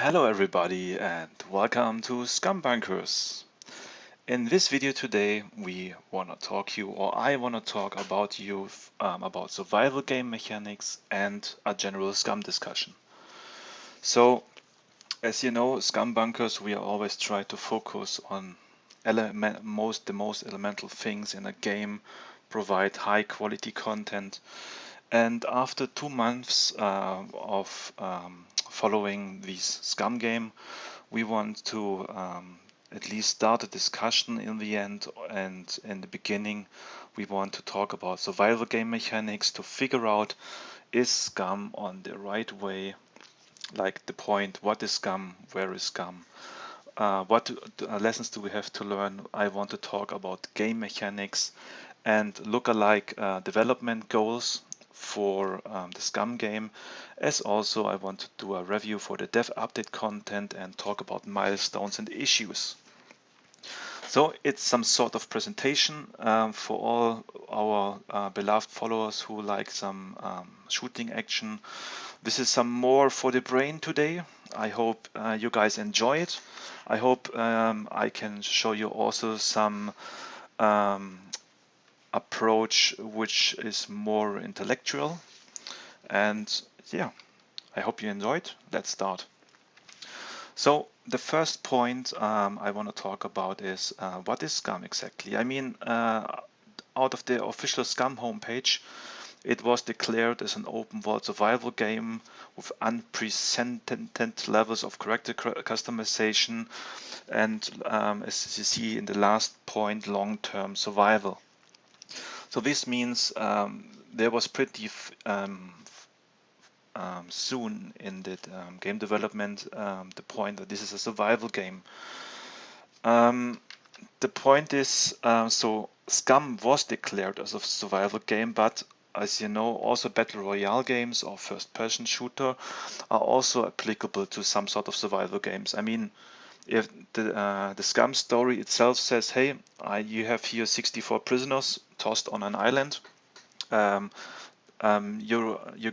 Hello everybody and welcome to SCUM Bunkers. In this video today we want to talk you or I want to talk about you about survival game mechanics and a general SCUM discussion. So as you know, SCUM Bunkers we always try to focus on the most elemental things in a game, provide high quality content, and after 2 months of following this SCUM game, we want to at least start a discussion in the end, and in the beginning we want to talk about survival game mechanics to figure out, is SCUM on the right way, like the point, what is SCUM, where is SCUM, what lessons do we have to learn. I want to talk about game mechanics and look-alike development goals for the SCUM game, as also I want to do a review for the dev update content and talk about milestones and issues. So it's some sort of presentation for all our beloved followers who like some shooting action. This is some more for the brain today. I hope you guys enjoy it. I hope I can show you also some approach which is more intellectual, and yeah, I hope you enjoyed. Let's start. So the first point I want to talk about is what is SCUM exactly? I mean, out of the official SCUM homepage, it was declared as an open world survival game with unprecedented levels of character customization and, as you see in the last point, long-term survival. So this means there was pretty soon in the game development the point that this is a survival game. The point is, so SCUM was declared as a survival game, but as you know, also battle royale games or first-person shooter are also applicable to some sort of survival games. I mean, if the SCUM story itself says, hey, you have here 64 prisoners tossed on an island. Your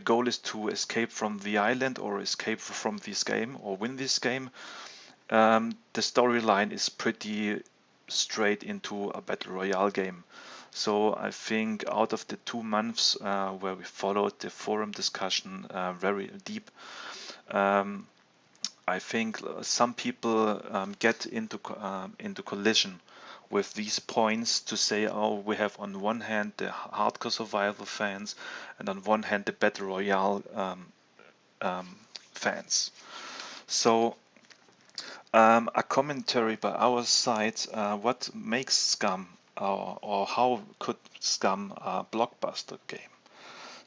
goal is to escape from the island or escape from this game or win this game. The storyline is pretty straight into a battle royale game. So I think out of the 2 months where we followed the forum discussion very deep, I think some people get into collision with these points to say, oh, we have on one hand the hardcore survival fans, and on one hand the battle royale fans. So a commentary by our side, what makes SCUM or how could SCUM a blockbuster game?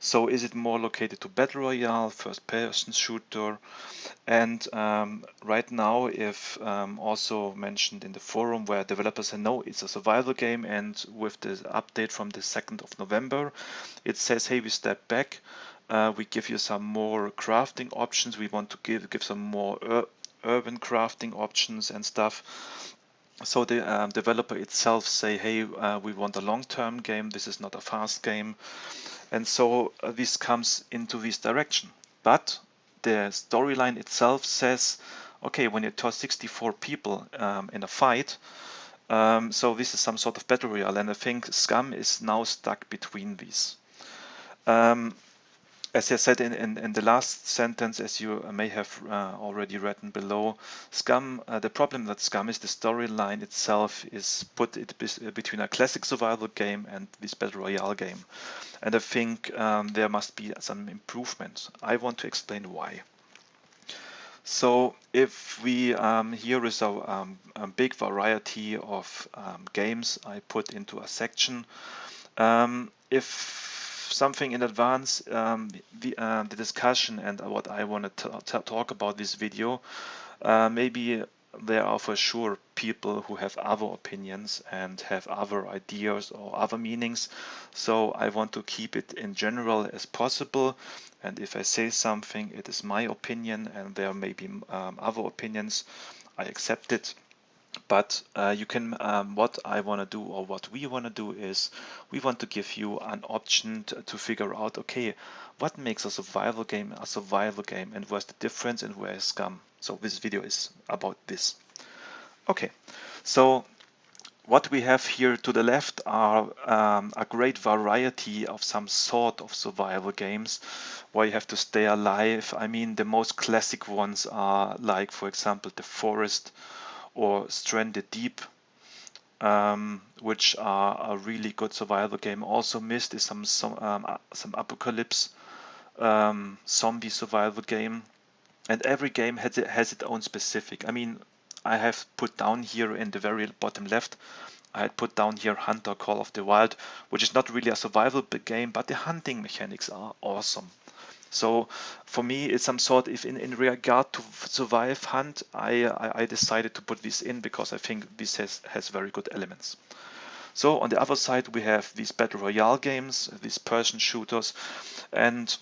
So is it more located to battle royale, first-person shooter? And right now, if also mentioned in the forum where developers say no, it's a survival game, and with the update from the 2nd of November, it says, hey, we step back, we give you some more crafting options, we want to give some more urban crafting options and stuff. So the developer itself say, hey, we want a long-term game, this is not a fast game. And so this comes into this direction. But the storyline itself says, okay, when you toss 64 people in a fight, so this is some sort of battle royale, and I think SCUM is now stuck between these. As I said in the last sentence, as you may have already written below, SCUM, the problem that SCUM is the storyline itself is put it between a classic survival game and this battle royale game. And I think there must be some improvement. I want to explain why. So if we here is a big variety of games I put into a section. If something in advance, the discussion and what I want to talk about this video, maybe there are for sure people who have other opinions and have other ideas or other meanings. So I want to keep it in general as possible. And if I say something, it is my opinion, and there may be other opinions. I accept it. But you can, what I want to do, or what we want to do, is we want to give you an option to figure out, okay, what makes a survival game, and where's the difference, and where is SCUM. So this video is about this. Okay, so what we have here to the left are a great variety of some sort of survival games where you have to stay alive. I mean, the most classic ones are like, for example, The Forest or Stranded Deep, which are a really good survival game. Also, Myst is some apocalypse zombie survival game, and every game has its own specific. I mean, I have put down here in the very bottom left, I had put down here Hunter Call of the Wild, which is not really a survival game, but the hunting mechanics are awesome. So for me, it's some sort, if in regard to survive hunt, I decided to put this in because I think this has very good elements. So on the other side, we have these battle royale games, these Persian shooters, and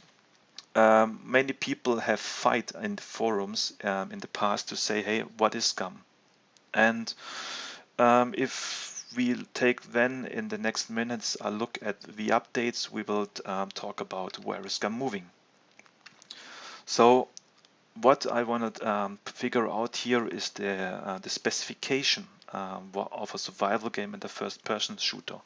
many people have fight in the forums in the past to say, hey, what is SCUM? And if we'll take then in the next minutes a look at the updates, we will talk about where is SCUM moving. So what I want to figure out here is the specification of a survival game and the first-person shooter.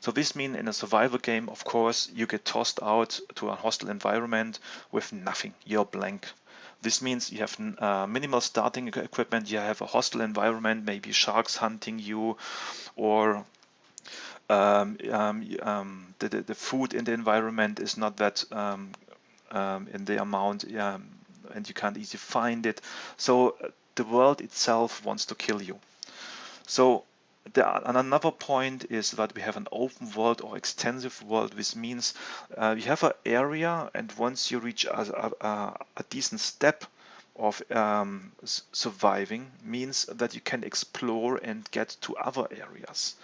So this means in a survival game, of course, you get tossed out to a hostile environment with nothing. You're blank. This means you have minimal starting equipment. You have a hostile environment, maybe sharks hunting you, or the food in the environment is not that in the amount, and you can't easily find it. So the world itself wants to kill you. So another point is that we have an open world or extensive world, which means you have an area, and once you reach a decent step of surviving, means that you can explore and get to other areas.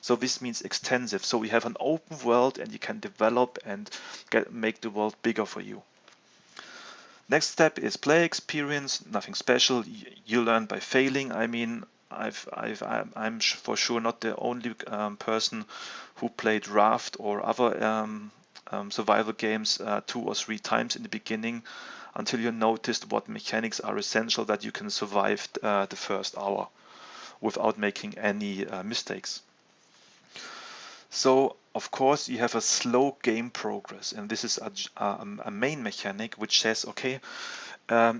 So this means extensive. So we have an open world, and you can develop and make the world bigger for you. Next step is play experience. Nothing special. You learn by failing. I mean, I'm for sure not the only person who played Raft or other survival games 2 or 3 times in the beginning until you noticed what mechanics are essential that you can survive the first hour without making any mistakes. So of course you have a slow game progress, and this is a main mechanic which says, okay,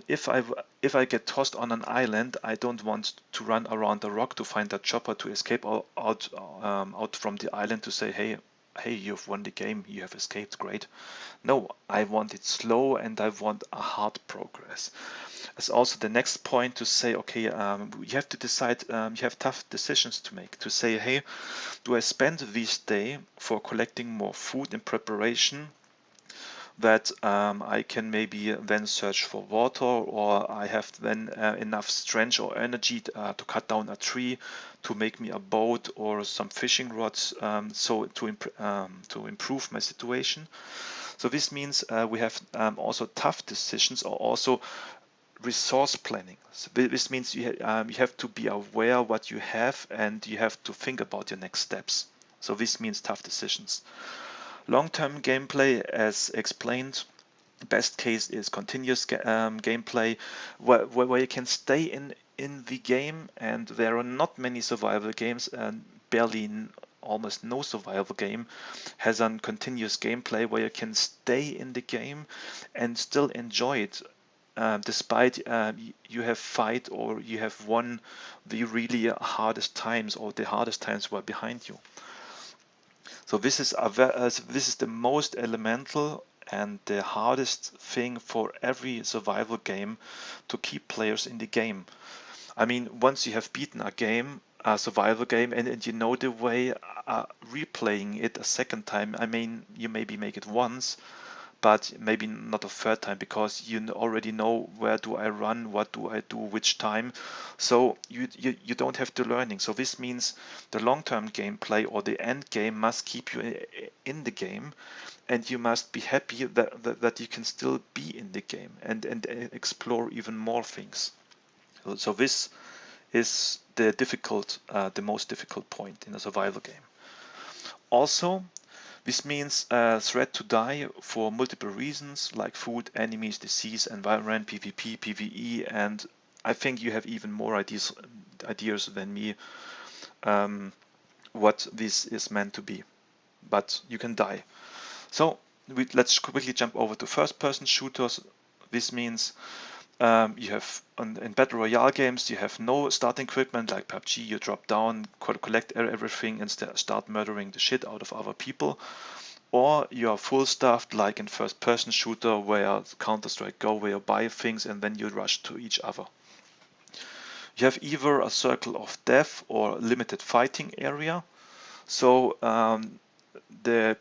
if I get tossed on an island, I don't want to run around the rock to find a chopper to escape out from the island to say, hey, you've won the game, you have escaped, great. No, I want it slow, and I want a hard progress. It's also the next point to say, okay, you have to decide, you have tough decisions to make, to say, hey, do I spend this day for collecting more food in preparation that I can maybe then search for water, or I have then enough strength or energy to cut down a tree to make me a boat or some fishing rods, so to improve my situation. So this means we have also tough decisions, or also resource planning. So this means you have to be aware what you have, and you have to think about your next steps. So this means tough decisions. Long-term gameplay, as explained, best case is continuous gameplay where you can stay in the game, and there are not many survival games, and barely almost no survival game has a continuous gameplay where you can stay in the game and still enjoy it, despite you have fight or you have won the really hardest times, or the hardest times were behind you. So this is the most elemental and the hardest thing for every survival game, to keep players in the game. I mean, once you have beaten a survival game, and you know the way, replaying it a second time, I mean, you maybe make it once, but maybe not a third time, because you already know where do I run, what do I do, which time. So you don't have to learning. So this means the long-term gameplay or the end game must keep you in the game, and you must be happy that you can still be in the game and explore even more things. So this is the most difficult point in a survival game. Also, this means a threat to die for multiple reasons like food, enemies, disease, environment, PvP, PvE, and I think you have even more ideas than me what this is meant to be. But you can die. So let's quickly jump over to first-person shooters. This means you have in battle royale games you have no starting equipment like PUBG. You drop down, collect everything, and start murdering the shit out of other people. Or you are full staffed like in first-person shooter where Counter-Strike Go, where you buy things and then you rush to each other. You have either a circle of death or limited fighting area. So the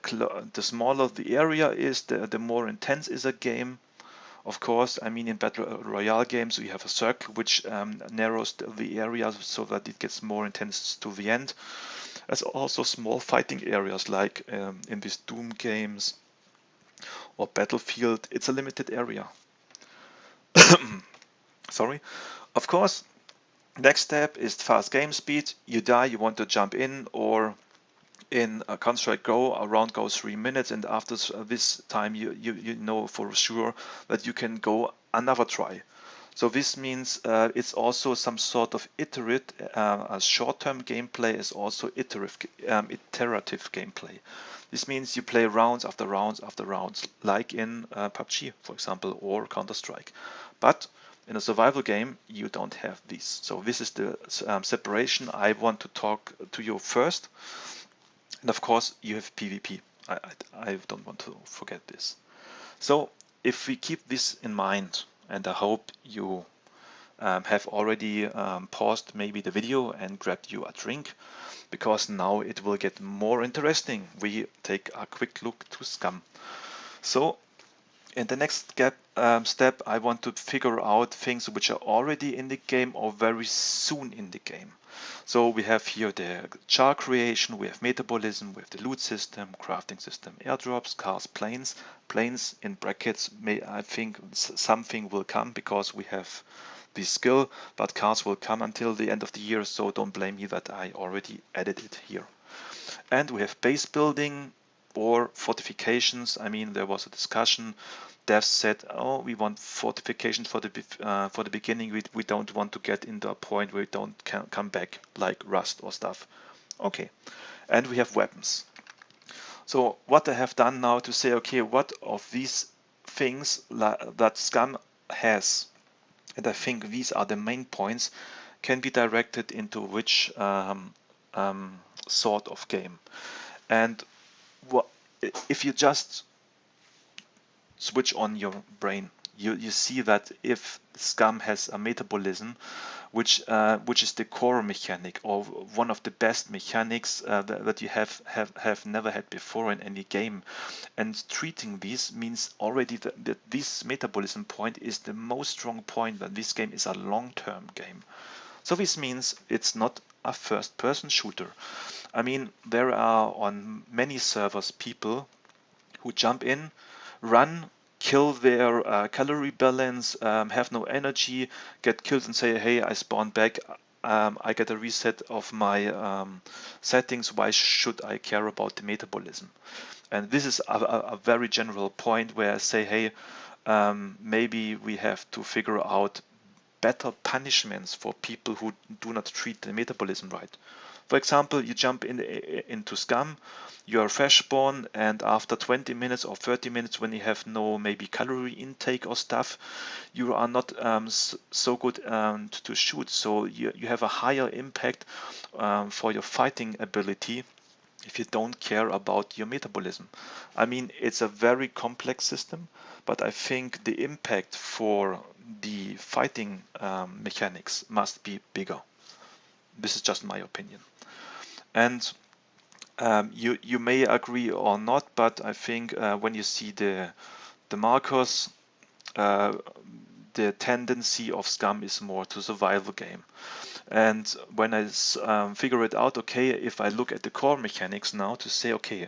smaller the area is, the more intense is a game. Of course, I mean in battle royale games we have a circle which narrows the area so that it gets more intense to the end. There's also small fighting areas like in these Doom games or Battlefield. It's a limited area. Sorry. Of course, next step is fast game speed. You die, you want to jump in, or in a Counter-Strike Go, a round goes 3 minutes, and after this time you know for sure that you can go another try. So this means it's also some sort of iterative, short-term gameplay is also iterative gameplay. This means you play rounds after rounds after rounds, like in PUBG, for example, or Counter-Strike. But in a survival game, you don't have this. So this is the separation I want to talk to you first. And of course, you have PvP. I don't want to forget this. So if we keep this in mind, and I hope you have already paused maybe the video and grabbed you a drink, because now it will get more interesting. We take a quick look to SCUM. So in the next step, I want to figure out things which are already in the game or very soon in the game. So we have here the char creation, we have metabolism, we have the loot system, crafting system, airdrops, cars, planes. Planes in brackets, I think something will come because we have this skill, but cars will come until the end of the year, so don't blame me that I already added it here. And we have base building or fortifications. I mean, there was a discussion. Devs said, "Oh, we want fortifications for the beginning. We don't want to get into a point where we don't come back like Rust or stuff." Okay, and we have weapons. So what I have done now to say, okay, what of these things that SCUM has, and I think these are the main points, can be directed into which sort of game. And if you just switch on your brain, you see that if SCUM has a metabolism, which is the core mechanic or one of the best mechanics that you have never had before in any game, and treating these means already that this metabolism point is the most strong point that this game is a long-term game. So this means it's not a first-person shooter. I mean, there are on many servers people who jump in, run, kill their calorie balance, have no energy, get killed and say, hey, I spawned back, I get a reset of my settings, why should I care about the metabolism? And this is a very general point where I say, hey, maybe we have to figure out better punishments for people who do not treat the metabolism right. For example, you jump into SCUM, you are fresh spawn, and after 20 minutes or 30 minutes, when you have no maybe calorie intake or stuff, you are not so good to shoot. So you have a higher impact for your fighting ability if you don't care about your metabolism. I mean, it's a very complex system, but I think the impact for the fighting mechanics must be bigger. This is just my opinion. And you may agree or not, but I think when you see the markers, the tendency of SCUM is more to survival game. And when I figure it out, okay, if I look at the core mechanics now to say, okay,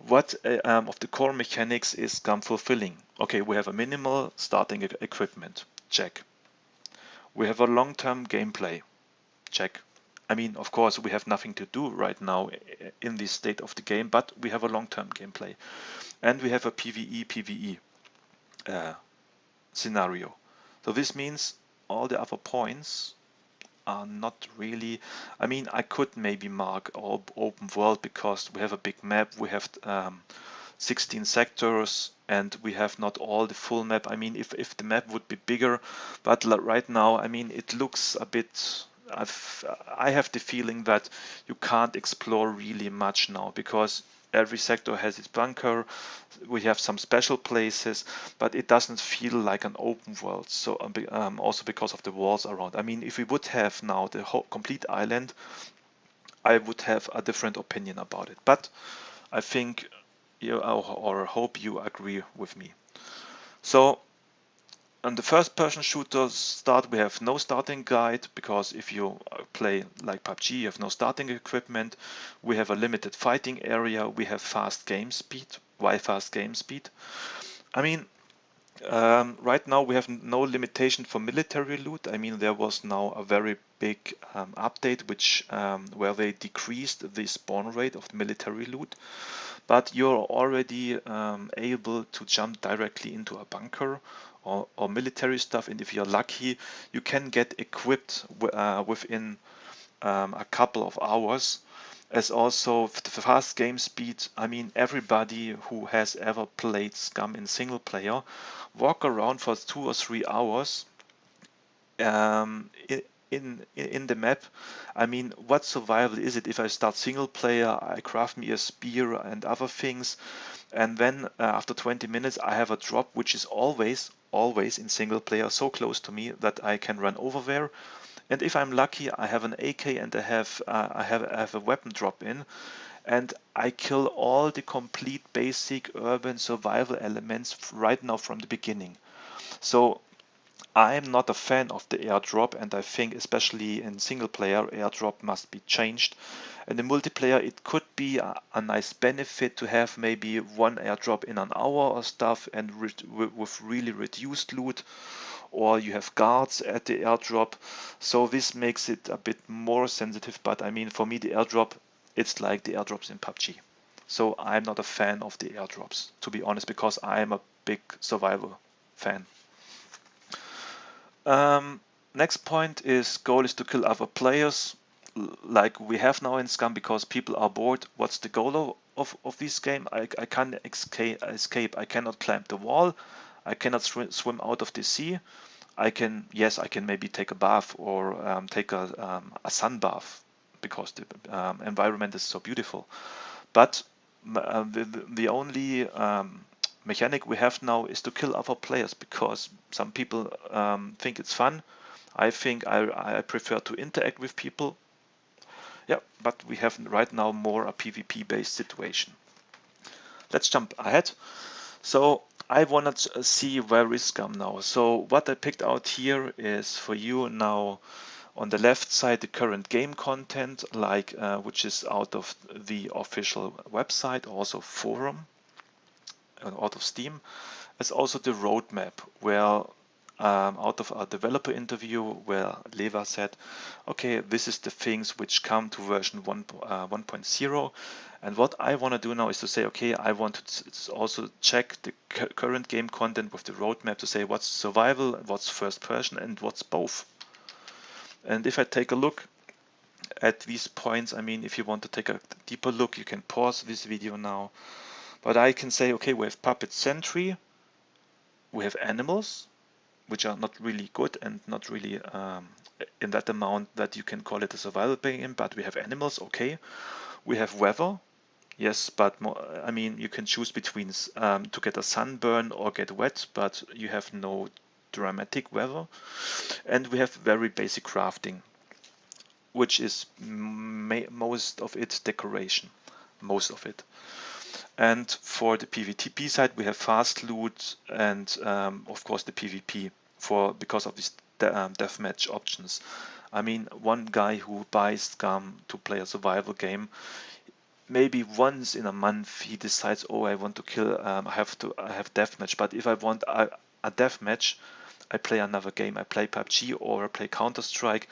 what of the core mechanics is SCUM fulfilling? Okay, we have a minimal starting equipment, check. We have a long-term gameplay, check. I mean, of course, we have nothing to do right now in this state of the game, but we have a long-term gameplay, and we have a PvE scenario. So this means all the other points are not really. I mean, I could maybe mark all open world because we have a big map. We have 16 sectors, and we have not all the full map. I mean, if the map would be bigger, but right now, I mean, it looks a bit. I have the feeling that you can't explore really much now because every sector has its bunker. We have some special places, but it doesn't feel like an open world. So also because of the walls around. I mean, if we would have now the whole complete island, I would have a different opinion about it. But I think you or hope you agree with me. So on the first person shooter start, we have no starting guide because if you play like PUBG, you have no starting equipment. We have a limited fighting area. We have fast game speed. Why fast game speed? I mean, right now we have no limitation for military loot. I mean, there was now a very big update which where they decreased the spawn rate of military loot, but you're already able to jump directly into a bunker or military stuff, and if you're lucky, you can get equipped within a couple of hours. As also the fast game speed, I mean, everybody who has ever played SCUM in single player walk around for 2 or 3 hours in the map. I mean, what survival is it if I start single player, I craft me a spear and other things, and then after 20 minutes I have a drop which is always in single player so close to me that I can run over there. And if I'm lucky, I have an AK and I have a weapon drop in, and I kill all the complete basic urban survival elements right now from the beginning. So I'm not a fan of the airdrop, and I think especially in single player, airdrop must be changed. And in multiplayer, it could be a nice benefit to have maybe one airdrop in an hour or stuff, and with really reduced loot, or you have guards at the airdrop. So this makes it a bit more sensitive, but I mean, for me, the airdrop, it's like the airdrops in PUBG. So I'm not a fan of the airdrops, to be honest, because I'm a big survival fan. Next point is goal is to kill other players, like we have now in SCUM, because people are bored. What's the goal of this game? I can't escape. I cannot climb the wall. I cannot swim out of the sea. I can maybe take a bath or take a sun bath because the environment is so beautiful. But the only mechanic we have now is to kill other players, because some people think it's fun. I think I prefer to interact with people. Yeah, but we have right now more a PvP based situation. Let's jump ahead. So I want to see where is SCUM now. So what I picked out here is for you now on the left side the current game content, like which is out of the official website, also forum, out of Steam. It's also the roadmap, where out of a developer interview where Leva said, okay, this is the things which come to version 1.0. And what I want to do now is to say, okay, I want to also check the current game content with the roadmap to say what's survival, what's first person, and what's both. And if I take a look at these points, I mean, if you want to take a deeper look, you can pause this video now. But I can say, okay, we have Puppet Sentry, we have animals, which are not really good and not really in that amount that you can call it a survival game, but we have animals, okay. We have weather, yes, but more, I mean, you can choose between to get a sunburn or get wet, but you have no dramatic weather. And we have very basic crafting, which is most of it decoration, most of it. And for the PvP side, we have fast loot and of course the PvP because of these deathmatch options. I mean, one guy who buys SCUM to play a survival game, maybe once in a month he decides, oh, I want to kill, I have deathmatch. But if I want a deathmatch, I play another game. I play PUBG or I play Counter-Strike,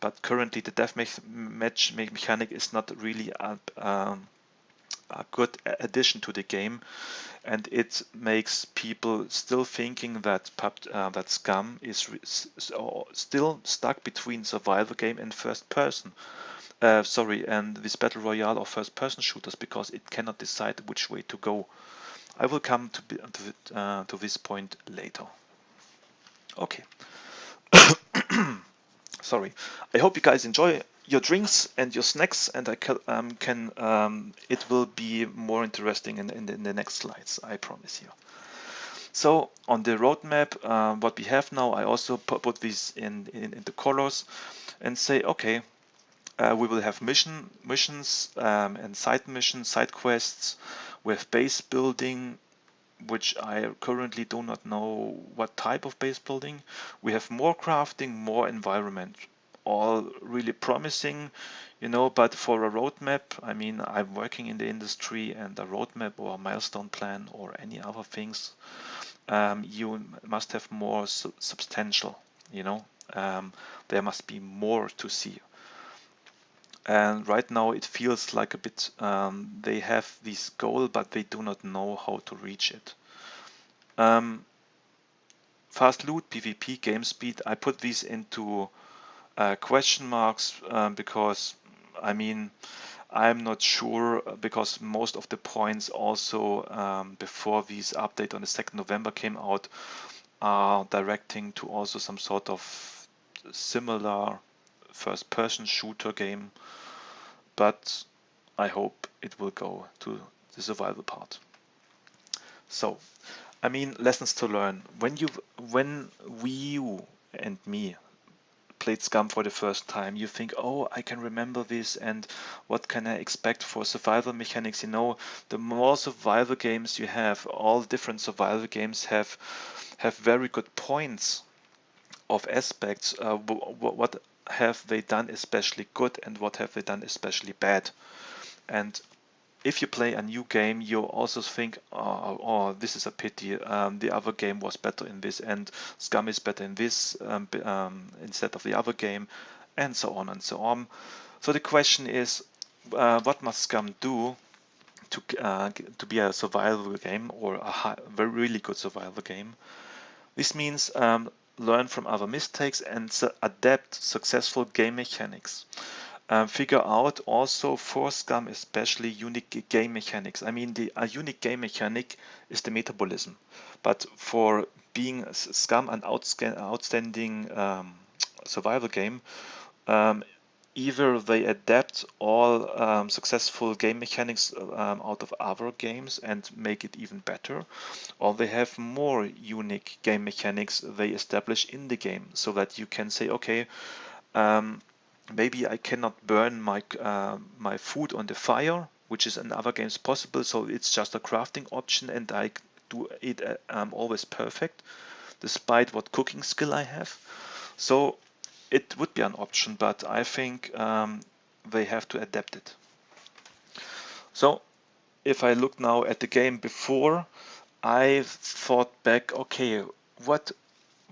but currently the deathmatch mechanic is not really a good addition to the game, and it makes people still thinking that that SCUM is still stuck between survival game and first person. And this battle royale or first person shooters, because it cannot decide which way to go. I will come to this point later. Okay. Sorry. I hope you guys enjoy your drinks and your snacks, and it will be more interesting in the next slides, I promise you. So on the roadmap, what we have now, I also put this in the colors and say, okay, we will have missions and side missions, side quests with base building, which I currently do not know what type of base building. We have more crafting, more environment, all really promising, but for a roadmap, I mean, I'm working in the industry, and a roadmap or a milestone plan or any other things, you must have more substantial, there must be more to see. And right now it feels like a bit, they have this goal, but they do not know how to reach it. Fast loot, PvP, game speed, I put these into question marks because, I mean, I'm not sure, because most of the points also before this update on the 2nd November came out are directing to also some sort of similar first person shooter game, but I hope it will go to the survival part. So, I mean, lessons to learn. When you and me played SCUM for the first time, you think, oh, I can remember this, and what can I expect for survival mechanics? The more survival games you have, all different survival games have very good points of aspects. What have they done especially good, and what have they done especially bad? And if you play a new game, you also think, oh, this is a pity. The other game was better in this, and SCUM is better in this instead of the other game, and so on and so on. So the question is, what must SCUM do to be a survival game, or a very really good survival game? This means learn from other mistakes and adapt successful game mechanics. Figure out also for SCUM especially unique game mechanics. I mean, a unique game mechanic is the metabolism, but for being SCUM an outstanding survival game, either they adapt all successful game mechanics out of other games and make it even better, or they have more unique game mechanics they establish in the game, so that you can say, okay, maybe I cannot burn my food on the fire, which is in other games possible, so it's just a crafting option, and I do it always perfect, despite what cooking skill I have. So it would be an option, but I think they have to adapt it. So if I look now at the game before, I thought back, okay, what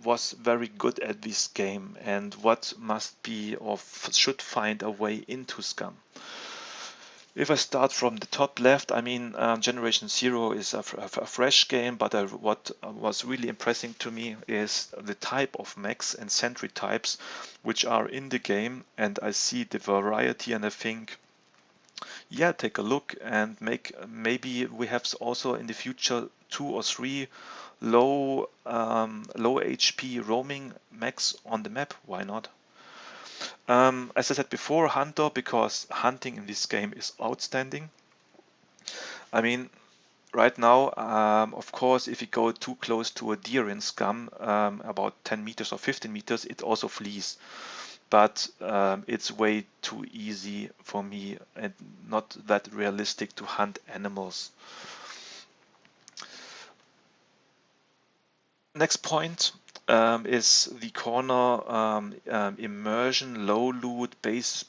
was very good at this game, and what must be or should find a way into SCUM. If I start from the top left, I mean, Generation Zero is a fresh game, but what was really impressing to me is the type of mechs and sentry types which are in the game, and I see the variety, and I think, yeah, take a look, and maybe we have also in the future 2 or 3 low HP roaming mechs on the map. Why not? As I said before, Hunter, because hunting in this game is outstanding. I mean, right now, of course, if you go too close to a deer in SCUM, about 10 meters or 15 meters, it also flees. But it's way too easy for me and not that realistic to hunt animals. Next point is the corner immersion, low loot, base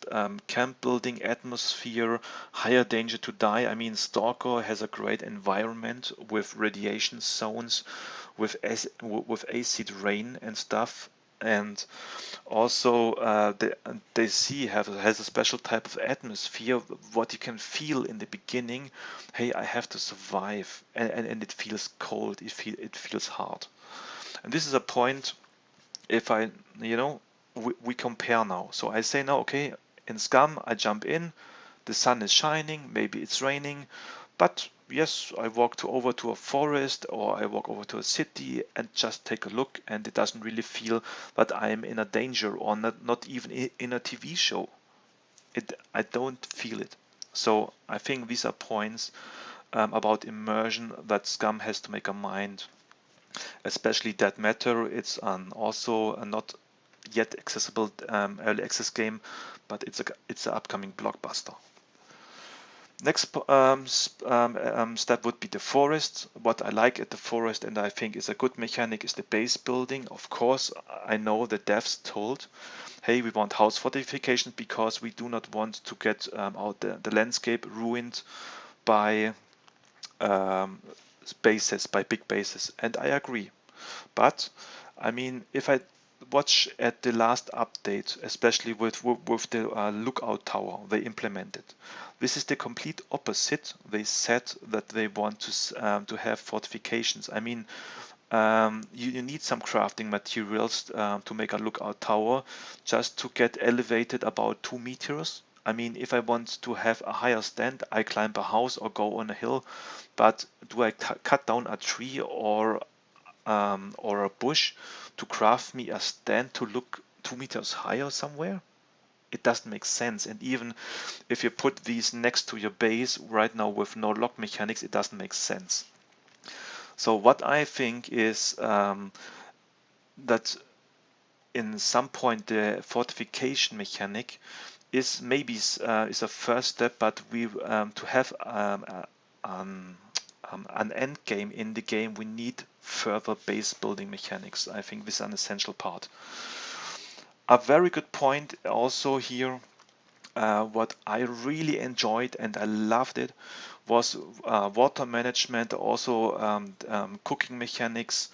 camp building, atmosphere, higher danger to die. I mean, Stalker has a great environment with radiation zones, with acid rain and stuff. And also the sea has a special type of atmosphere, what you can feel in the beginning. Hey, I have to survive, and it feels cold, it feels hard. And this is a point, if I, we compare now. So I say now, okay, in SCUM, I jump in, the sun is shining, maybe it's raining, but yes, I walk over to a forest, or I walk over to a city and just take a look, and it doesn't really feel that I am in a danger, or not even in a TV show. I don't feel it. So I think these are points about immersion that SCUM has to make a mind, especially that matter. It's also a not yet accessible early access game, but it's an upcoming blockbuster. Next step would be the forest. What I like at the forest, and I think is a good mechanic, is the base building. Of course, I know the devs told, hey, we want house fortifications because we do not want to get out the landscape ruined by bases, by big bases, and I agree. But I mean, if I watch at the last update, especially with the lookout tower they implemented, this is the complete opposite. They said that they want to have fortifications. I mean, you need some crafting materials to make a lookout tower, just to get elevated about 2 meters. I mean, if I want to have a higher stand, I climb a house or go on a hill. But do I cut down a tree or a bush to craft me a stand to look 2 meters higher somewhere? It doesn't make sense. And even if you put these next to your base right now with no lock mechanics, it doesn't make sense. So what I think is that in some point the fortification mechanic is maybe is a first step, but we to have an end game in the game, we need further base building mechanics. I think this is an essential part. A very good point also here, what I really enjoyed and I loved it, was water management, also cooking mechanics.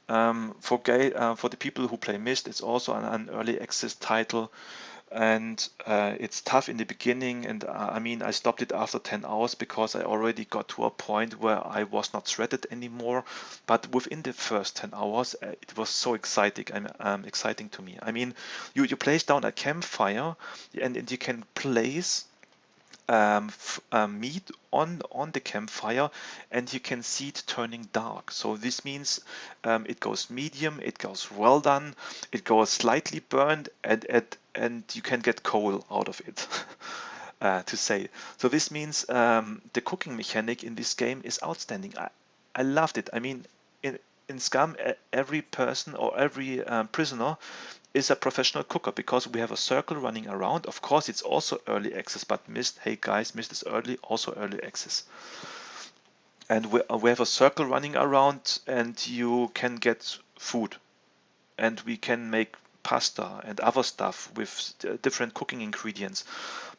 For the people who play Myst, it's also an early access title, and it's tough in the beginning. And I mean, I stopped it after 10 hours because I already got to a point where I was not threaded anymore. But within the first 10 hours, it was so exciting to me. I mean, you place down a campfire, and you can place meat on the campfire, and you can see it turning dark. So this means it goes medium, it goes well done, it goes slightly burned, and you can get coal out of it. To say. So this means the cooking mechanic in this game is outstanding. I loved it. I mean, in SCUM, every person or every prisoner is a professional cooker, because we have a circle running around. Of course, it's also early access, but Myst, hey guys, Myst is also early access. And we have a circle running around, and you can get food, and we can make pasta and other stuff with different cooking ingredients.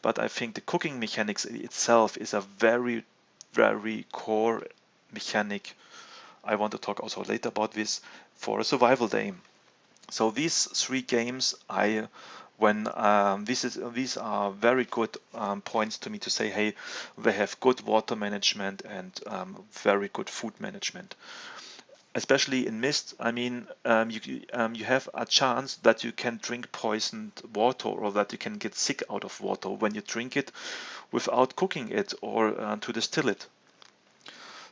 But I think the cooking mechanics itself is a very, very core mechanic. I want to talk also later about this for a survival game. So these 3 games, these are very good points to me to say, hey, they have good water management and very good food management. Especially in Myst, I mean, you have a chance that you can drink poisoned water, or that you can get sick out of water when you drink it without cooking it or to distill it.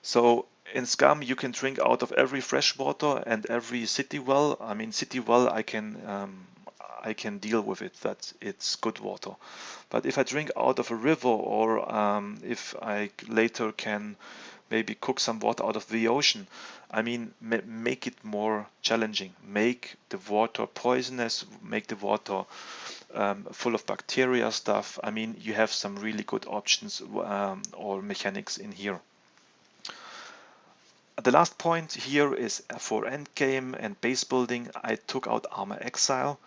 So in SCUM, you can drink out of every fresh water and every city well. I mean, city well, I can deal with it, that it's good water. But if I drink out of a river, or if I later can maybe cook some water out of the ocean, I mean, make it more challenging. Make the water poisonous, make the water full of bacteria stuff. I mean, you have some really good options or mechanics in here. The last point here is for endgame and base building. I took out Armor Exile.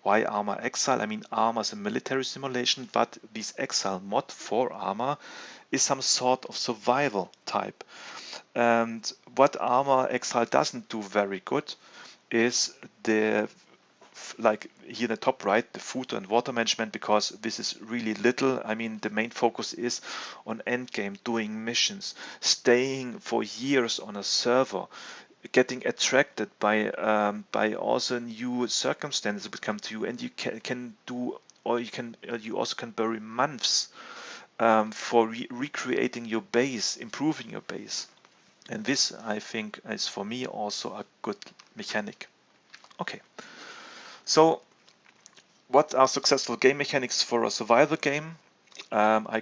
Why Armor Exile? I mean, Armor is a military simulation, but this Exile mod for Armor is some sort of survival type. And what Armor Exile doesn't do very good is the, like here in the top right, the food and water management, because this is really little. I mean, the main focus is on endgame, doing missions, staying for years on a server, getting attracted by also new circumstances that come to you, and you can do, or you also can bury months for recreating your base, improving your base. And this, I think, is for me also a good mechanic. Okay, so what are successful game mechanics for a survival game? I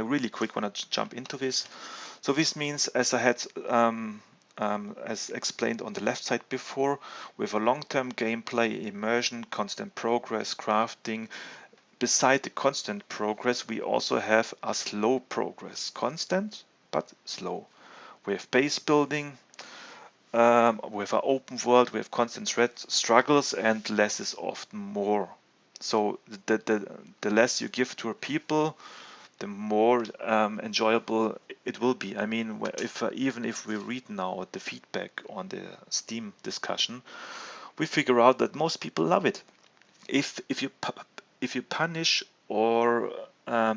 really quick want to jump into this. So this means, as I had as explained on the left side before, with a long-term gameplay, immersion, constant progress, crafting. Beside the constant progress, we also have a slow progress, constant but slow. We have base building, with an open world, we have constant struggles, and less is often more. So the less you give to people, the more enjoyable it will be. I mean, even if we read now the feedback on the Steam discussion, we figure out that most people love it. If you punish or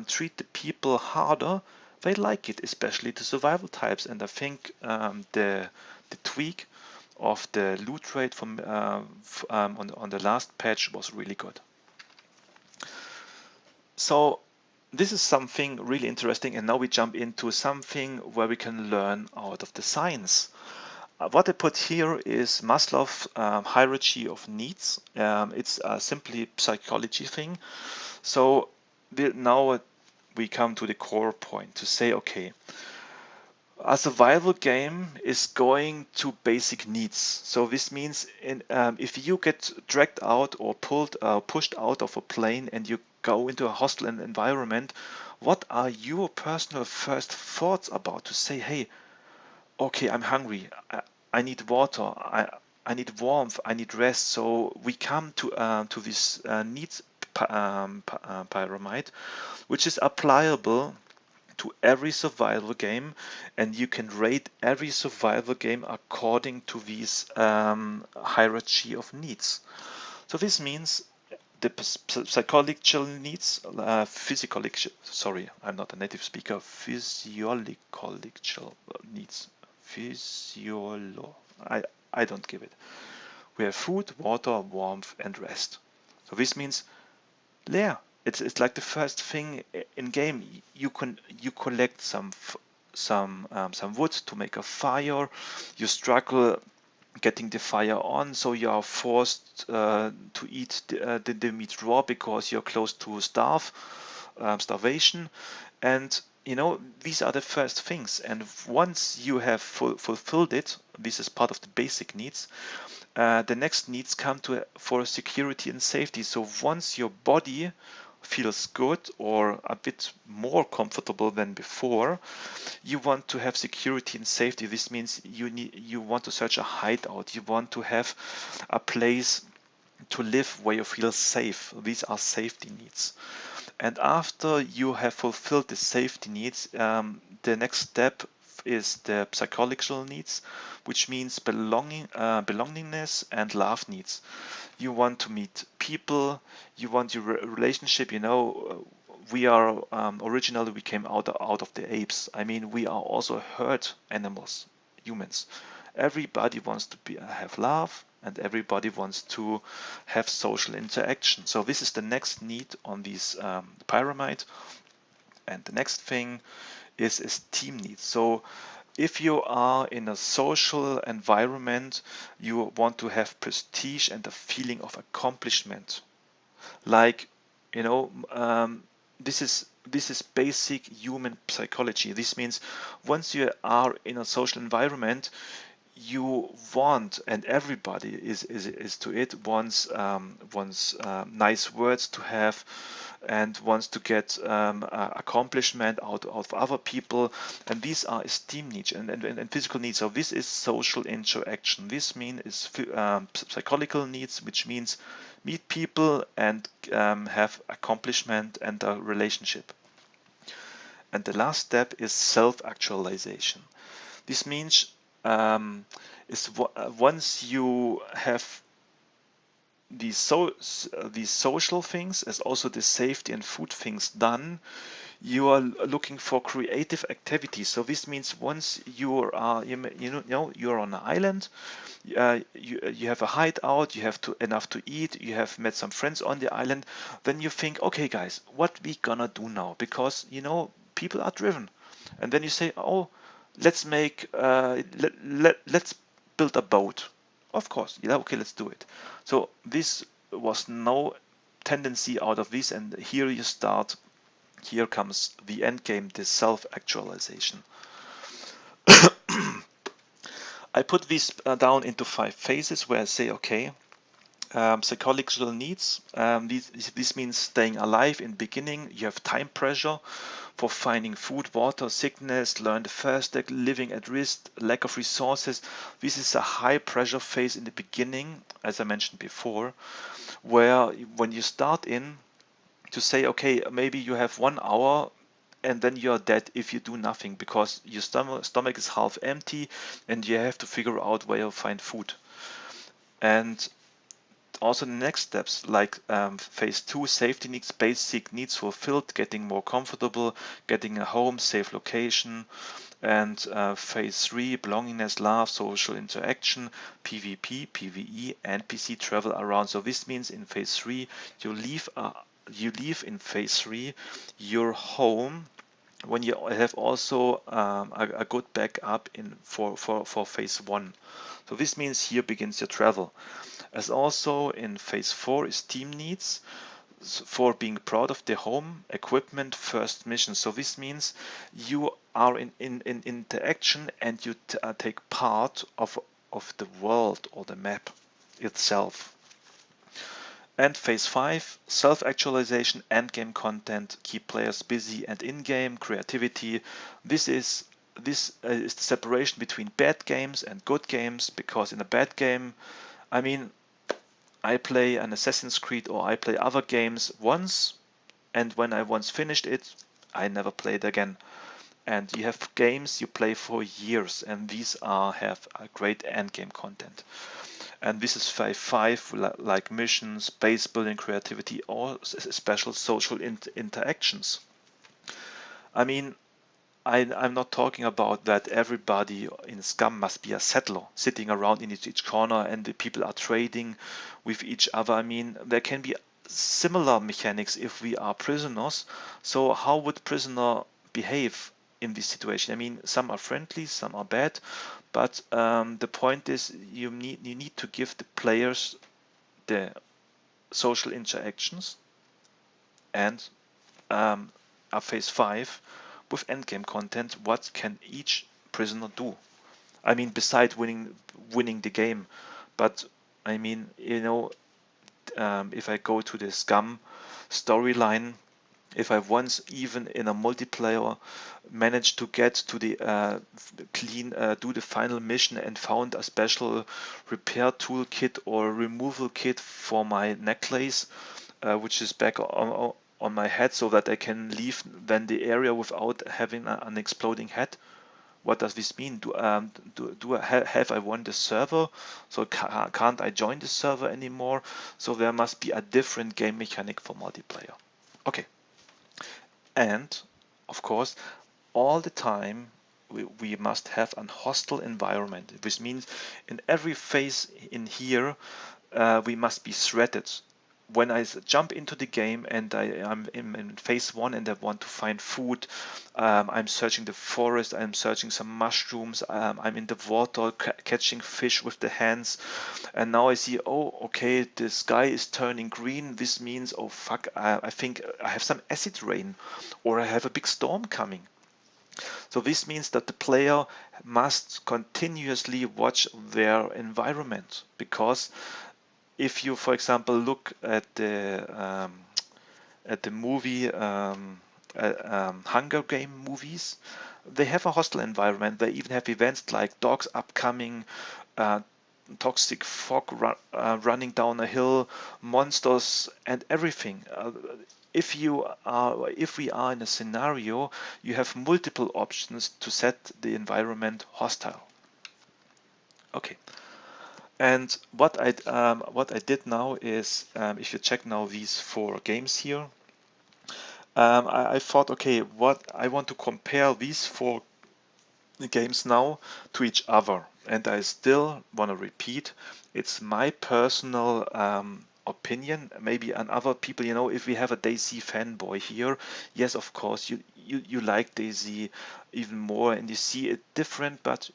treat the people harder, they like it, especially the survival types. And I think the tweak of the loot rate from on the last patch was really good. So this is something really interesting, and now we jump into something where we can learn out of the science. What I put here is Maslow's hierarchy of needs. It's a simply psychology thing. So now we come to the core point to say, okay, a survival game is going to basic needs. So this means if you get dragged out or pushed out of a plane and you go into a hostile environment, what are your personal first thoughts about to say, hey, okay, I'm hungry, I need water, I need warmth, I need rest. So we come to this needs pyramid, which is applicable to every survival game, and you can rate every survival game according to this hierarchy of needs. So this means the psychological needs, sorry, I'm not a native speaker, physiological needs, I don't give it. We have food, water, warmth, and rest. So this means, yeah, it's like the first thing in game. You collect some wood to make a fire. You struggle getting the fire on, so you are forced to eat the meat raw because you're close to starvation, and these are the first things. And once you have fulfilled it, this is part of the basic needs. The next needs come for security and safety. So once your body feels good or a bit more comfortable than before, you want to have security and safety. This means you want to search a hideout. You want to have a place to live where you feel safe. These are safety needs. And after you have fulfilled the safety needs, the next step is the psychological needs, which means belongingness and love needs. You want to meet people, you want your relationship. We are originally we came out of the apes. I mean, we are also herd animals, humans. Everybody wants to have love, and everybody wants to have social interaction. So this is the next need on this pyramid. And the next thing is team needs. So if you are in a social environment, you want to have prestige and a feeling of accomplishment. Like, this is basic human psychology. This means once you are in a social environment, you want, and everybody is to it, wants nice words to have, and wants to get accomplishment out of other people, and these are esteem needs and physical needs. So this is social interaction. This means is psychological needs, which means meet people and have accomplishment and a relationship. And the last step is self-actualization. This means once you have these social things as also the safety and food things done, you are looking for creative activities. So this means once you're on an island, you have a hideout, you have enough to eat, you have met some friends on the island, then you think, okay guys, what we gonna do now? Because people are driven, and then you say, oh, let's make let's build a boat. Of course, yeah, okay, let's do it. So this was no tendency out of this, and here you start. Here comes the end game, the self-actualization. I put this down into 5 phases where I say, okay, psychological needs. This means staying alive in the beginning. You have time pressure for finding food, water, sickness, learn the first step, living at risk, lack of resources. This is a high pressure phase in the beginning, as I mentioned before, where when you start in to say, okay, maybe you have 1 hour and then you're dead if you do nothing because your stomach is half empty and you have to figure out where you find food. And also the next steps like phase 2, safety needs, basic needs fulfilled, getting more comfortable, getting a home, safe location. And phase 3, belongingness, love, social interaction, PvP, PvE, NPC, travel around. So this means in phase 3 you leave in phase 3 your home when you have also a good backup for phase 1. So this means here begins your travel. As also in phase 4 is team needs for being proud of the home, equipment, first mission. So this means you are in interaction and you take part of the world or the map itself. And phase 5, self-actualization, endgame content, keep players busy and in-game, creativity. This is the separation between bad games and good games, because in a bad game, I mean, I play an Assassin's Creed or I play other games once, and when I once finished it, I never play it again. And you have games you play for years, and these have a great endgame content. And this is phase 5, like missions, base building, creativity, or special social interactions. I mean, I'm not talking about that everybody in SCUM must be a settler, sitting around in each corner and the people are trading with each other. I mean, there can be similar mechanics if we are prisoners. So how would prisoner behave in this situation? I mean, some are friendly, some are bad, but the point is you need to give the players the social interactions and a phase 5 with endgame content. What can each prisoner do? I mean, besides winning the game, but I mean, if I go to the SCUM storyline, if I once even in a multiplayer managed to get to the do the final mission and found a special repair toolkit or removal kit for my necklace, which is back on my head, so that I can leave then the area without having an exploding head. What does this mean? Have I won the server? So can't I join the server anymore? So there must be a different game mechanic for multiplayer. Okay. And of course, all the time we must have a hostile environment, which means in every phase in here we must be threatened. When I jump into the game and I'm in phase 1 and I want to find food, I'm searching the forest, I'm searching some mushrooms, I'm in the water catching fish with the hands, and now I see, oh, okay, the sky is turning green. This means, oh fuck, I think I have some acid rain, or I have a big storm coming. So this means that the player must continuously watch their environment, because if you, for example, look at the movie Hunger Game movies, they have a hostile environment. They even have events like dogs upcoming, uh, toxic fog running down a hill, monsters, and everything. if we are in a scenario, you have multiple options to set the environment hostile. Okay. And what I did now is, if you check now these 4 games here, I thought, okay, what I want to compare these 4 games now to each other, and I still want to repeat, it's my personal opinion. Maybe on other people, if we have a DayZ fanboy here, yes, of course, you like DayZ even more, and you see it different, but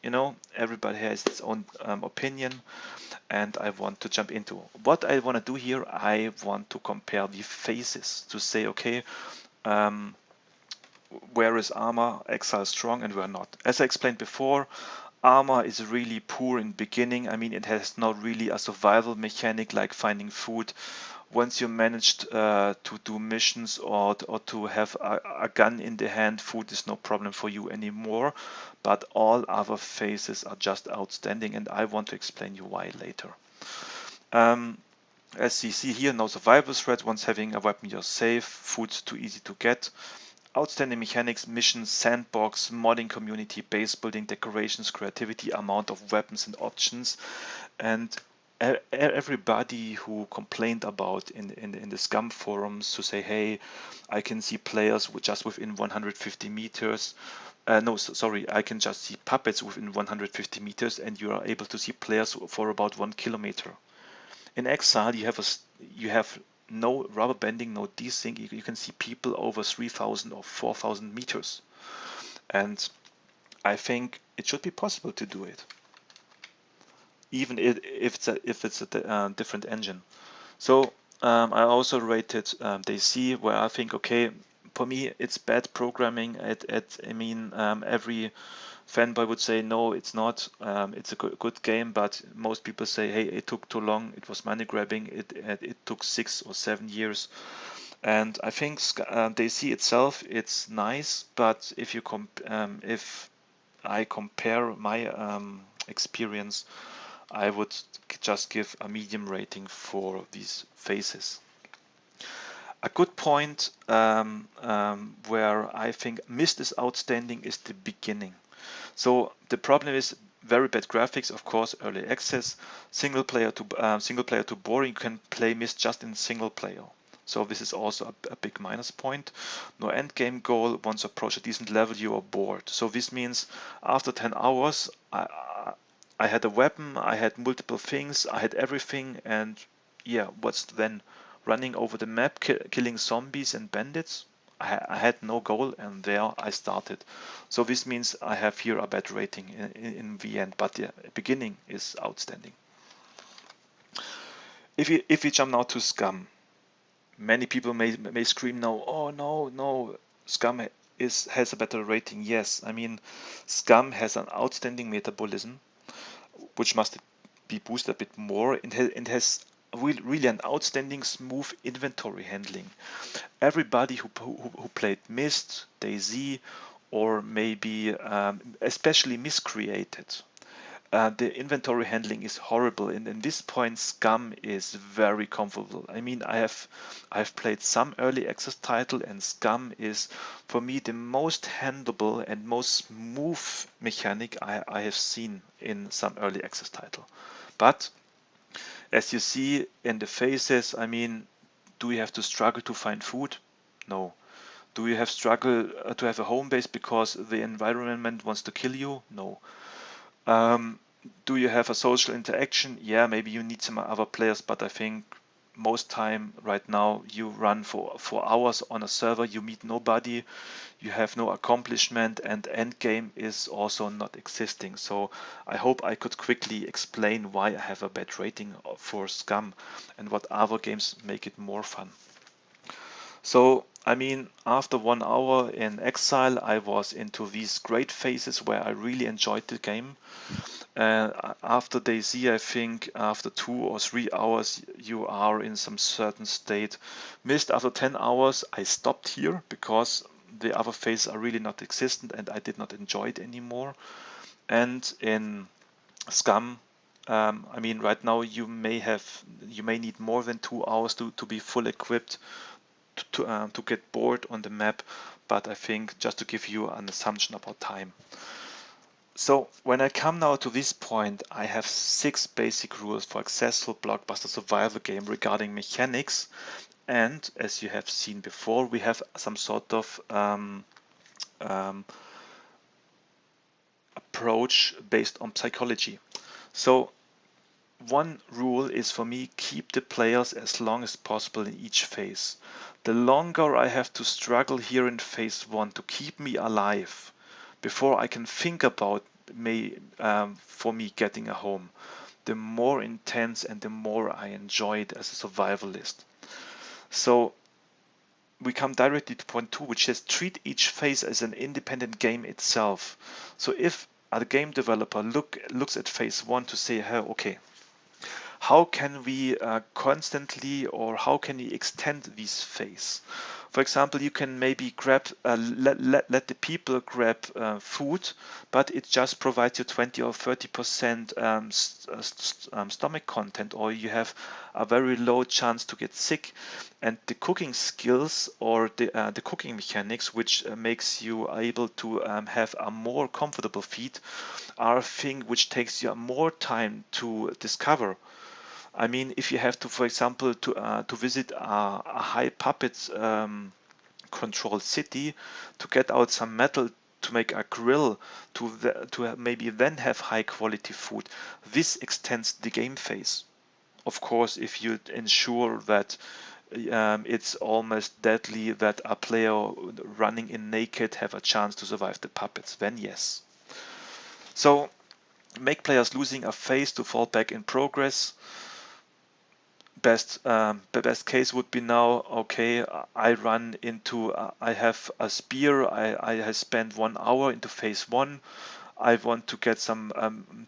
everybody has its own opinion, and I want to jump into what I want to do here. I want to compare the phases to say, okay, um, where is Armor Exile strong and where not. As I explained before, Armor is really poor in beginning. I mean, it has not really a survival mechanic like finding food. Once you managed to do missions or to have a gun in the hand, food is no problem for you anymore. But all other phases are just outstanding, and I want to explain you why later. As you see here, no survival threat. Once having a weapon, you're safe. Food's too easy to get. Outstanding mechanics, missions, sandbox, modding community, base building, decorations, creativity, amount of weapons and options. And everybody who complained about in the SCUM forums to say, hey, I can see players just within 150 meters. No, sorry, I can just see puppets within 150 meters, and you are able to see players for about 1 kilometer. In Exile, you have no rubber banding, no desync. You can see people over 3,000 or 4,000 meters, and I think it should be possible to do it, even if it's a different engine. So I also rated DayZ, where I think, okay, for me it's bad programming. Every fanboy would say no, it's not. It's a good game, but most people say, hey, it took too long. It was money grabbing. It took 6 or 7 years. And I think DayZ itself, it's nice, but if I compare my experience, I would just give a medium rating for these phases. A good point where I think missed is outstanding is the beginning. So the problem is very bad graphics, of course, early access, single player to boring. You can play Mist just in single player. So this is also a big minus point. No end game goal. Once approach a decent level, you are bored. So this means after 10 hours, I had a weapon, I had multiple things, I had everything, and yeah, what's then? Running over the map, killing zombies and bandits? I had no goal, and there I started. So this means I have here a bad rating in the end, but the beginning is outstanding. If we jump now to SCUM, many people may scream now, oh no, SCUM has a better rating. Yes, I mean, SCUM has an outstanding metabolism, which must be boosted a bit more. It has really an outstanding smooth inventory handling. Everybody who played Myst, DayZ, or maybe especially Miscreated, the inventory handling is horrible. And in this point, SCUM is very comfortable. I mean, I've played some early access title, and SCUM is for me the most handleable and most smooth mechanic I have seen in some early access title. But as you see in the phases, I mean, do you have to struggle to find food? No. Do you have struggle to have a home base because the environment wants to kill you? No. Do you have a social interaction? Yeah, maybe you need some other players, but I think most time right now you run for hours on a server, you meet nobody, you have no accomplishment, and end game is also not existing. So I hope I could quickly explain why I have a bad rating for SCUM and what other games make it more fun. So I mean, after 1 hour in Exile, I was into these great phases where I really enjoyed the game. After DayZ, I think after 2 or 3 hours, you are in some certain state. Myst, after 10 hours, I stopped here because the other phases are really not existent and I did not enjoy it anymore. And in SCUM, I mean, right now you may need more than 2 hours to be full equipped to get bored on the map, but I think just to give you an assumption about time. So when I come now to this point, I have 6 basic rules for a successful blockbuster survival game regarding mechanics, and as you have seen before, we have some sort of approach based on psychology. So one rule is for me, keep the players as long as possible in each phase. The longer I have to struggle here in phase 1 to keep me alive before I can think about for me getting a home, the more intense and the more I enjoy it as a survivalist. So we come directly to point 2, which says treat each phase as an independent game itself. So if a game developer looks at phase 1 to say, hey, okay, how can we constantly, or how can we extend this phase? For example, you can maybe grab let the people grab food, but it just provides you 20 or 30% stomach content, or you have a very low chance to get sick. And the cooking skills or the cooking mechanics, which makes you able to have a more comfortable feed, are a thing which takes you more time to discover. I mean, if you have to, for example, to visit a high puppet controlled city, to get out some metal to make a grill, to maybe then have high quality food, this extends the game phase. Of course, if you ensure that it's almost deadly that a player running in naked have a chance to survive the puppets, then yes. So make players losing a phase to fall back in progress. The best case would be now, okay, I run into, I have a spear, I have spent 1 hour into phase 1, I want to get some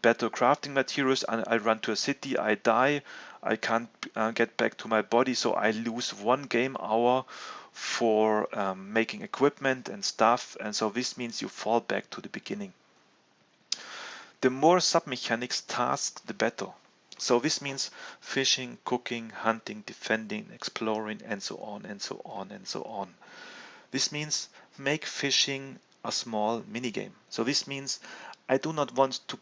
better crafting materials, and I run to a city, I die, I can't get back to my body, so I lose 1 game hour for making equipment and stuff, and so this means you fall back to the beginning. The more sub-mechanics tasks, the better. So this means fishing, cooking, hunting, defending, exploring, and so on and so on and so on. This means make fishing a small minigame. So this means I do not want to,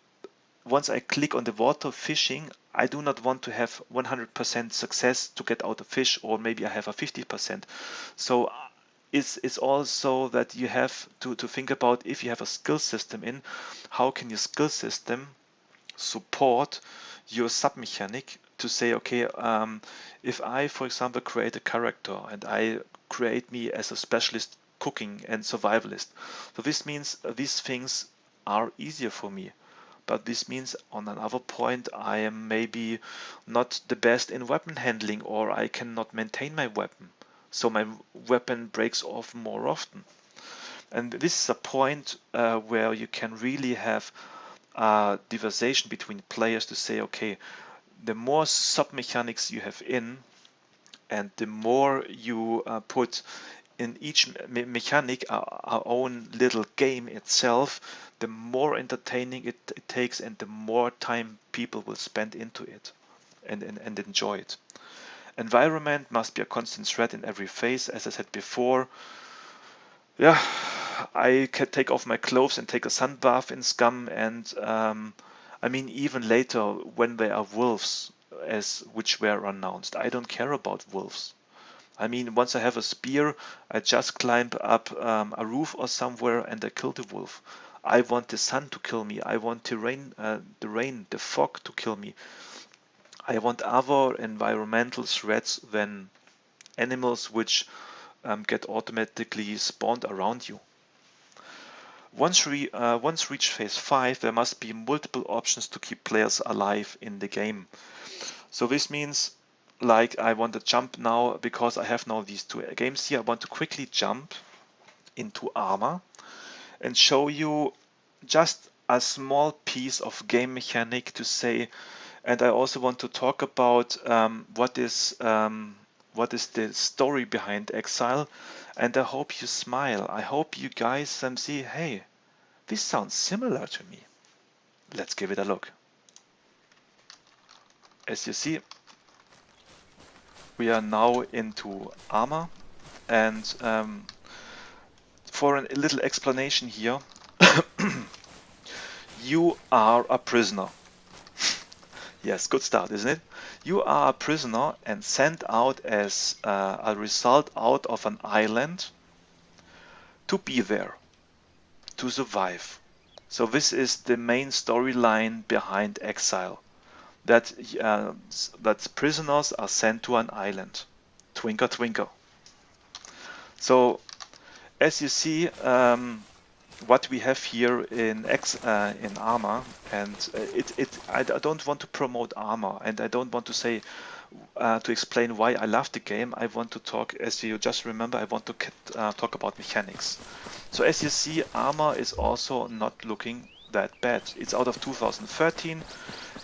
once I click on the water fishing, I do not want to have 100% success to get out a fish, or maybe I have a 50%. So it's also that you have to think about, if you have a skill system in, how can your skill system support your sub-mechanic to say, okay, if I, for example, create a character and I create me as a specialist cooking and survivalist, so this means these things are easier for me. But this means on another point, I am maybe not the best in weapon handling, or I cannot maintain my weapon. So my weapon breaks off more often. And this is a point where you can really have diversification between players to say, okay, the more sub-mechanics you have in, and the more you put in each mechanic our own little game itself, the more entertaining it takes, and the more time people will spend into it and enjoy it. Environment must be a constant threat in every phase, as I said before. Yeah, I can take off my clothes and take a sun bath in SCUM, and I mean, even later when there are wolves, which were announced, I don't care about wolves. I mean, once I have a spear, I just climb up a roof or somewhere and I kill the wolf. I want the sun to kill me. I want the rain, the fog to kill me. I want other environmental threats than animals which get automatically spawned around you. Once reached phase 5, there must be multiple options to keep players alive in the game. So this means, like, I want to jump now because I have now these 2 games here. I want to quickly jump into Armor and show you just a small piece of game mechanic to say, and I also want to talk about what is the story behind Exile, and I hope you smile. I hope you guys see, hey, this sounds similar to me. Let's give it a look. As you see, we are now into Armor, And for a little explanation here, you are a prisoner. Yes, good start, isn't it? You are a prisoner and sent out as a result out of an island to be there, to survive. So this is the main storyline behind Exile. That prisoners are sent to an island. Twinkle, twinkle. So as you see, what we have here in Arma, and I don't want to promote Arma, and I don't want to say to explain why I love the game. I want to talk, as you just remember, I want to talk about mechanics. So as you see, Arma is also not looking that bad. It's out of 2013,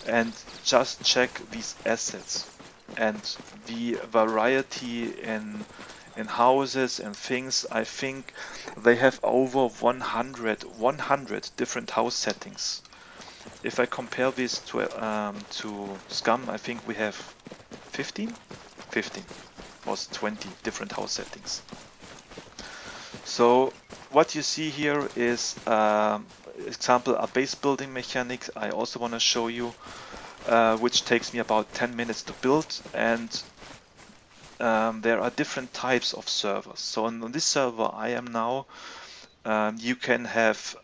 and just check these assets and the variety in houses and things. I think they have over 100 different house settings. If I compare this to SCUM, I think we have 15 was 20 different house settings. So what you see here is example a base building mechanic I also want to show you, which takes me about 10 minutes to build, and there are different types of servers. So on this server I am now, you can have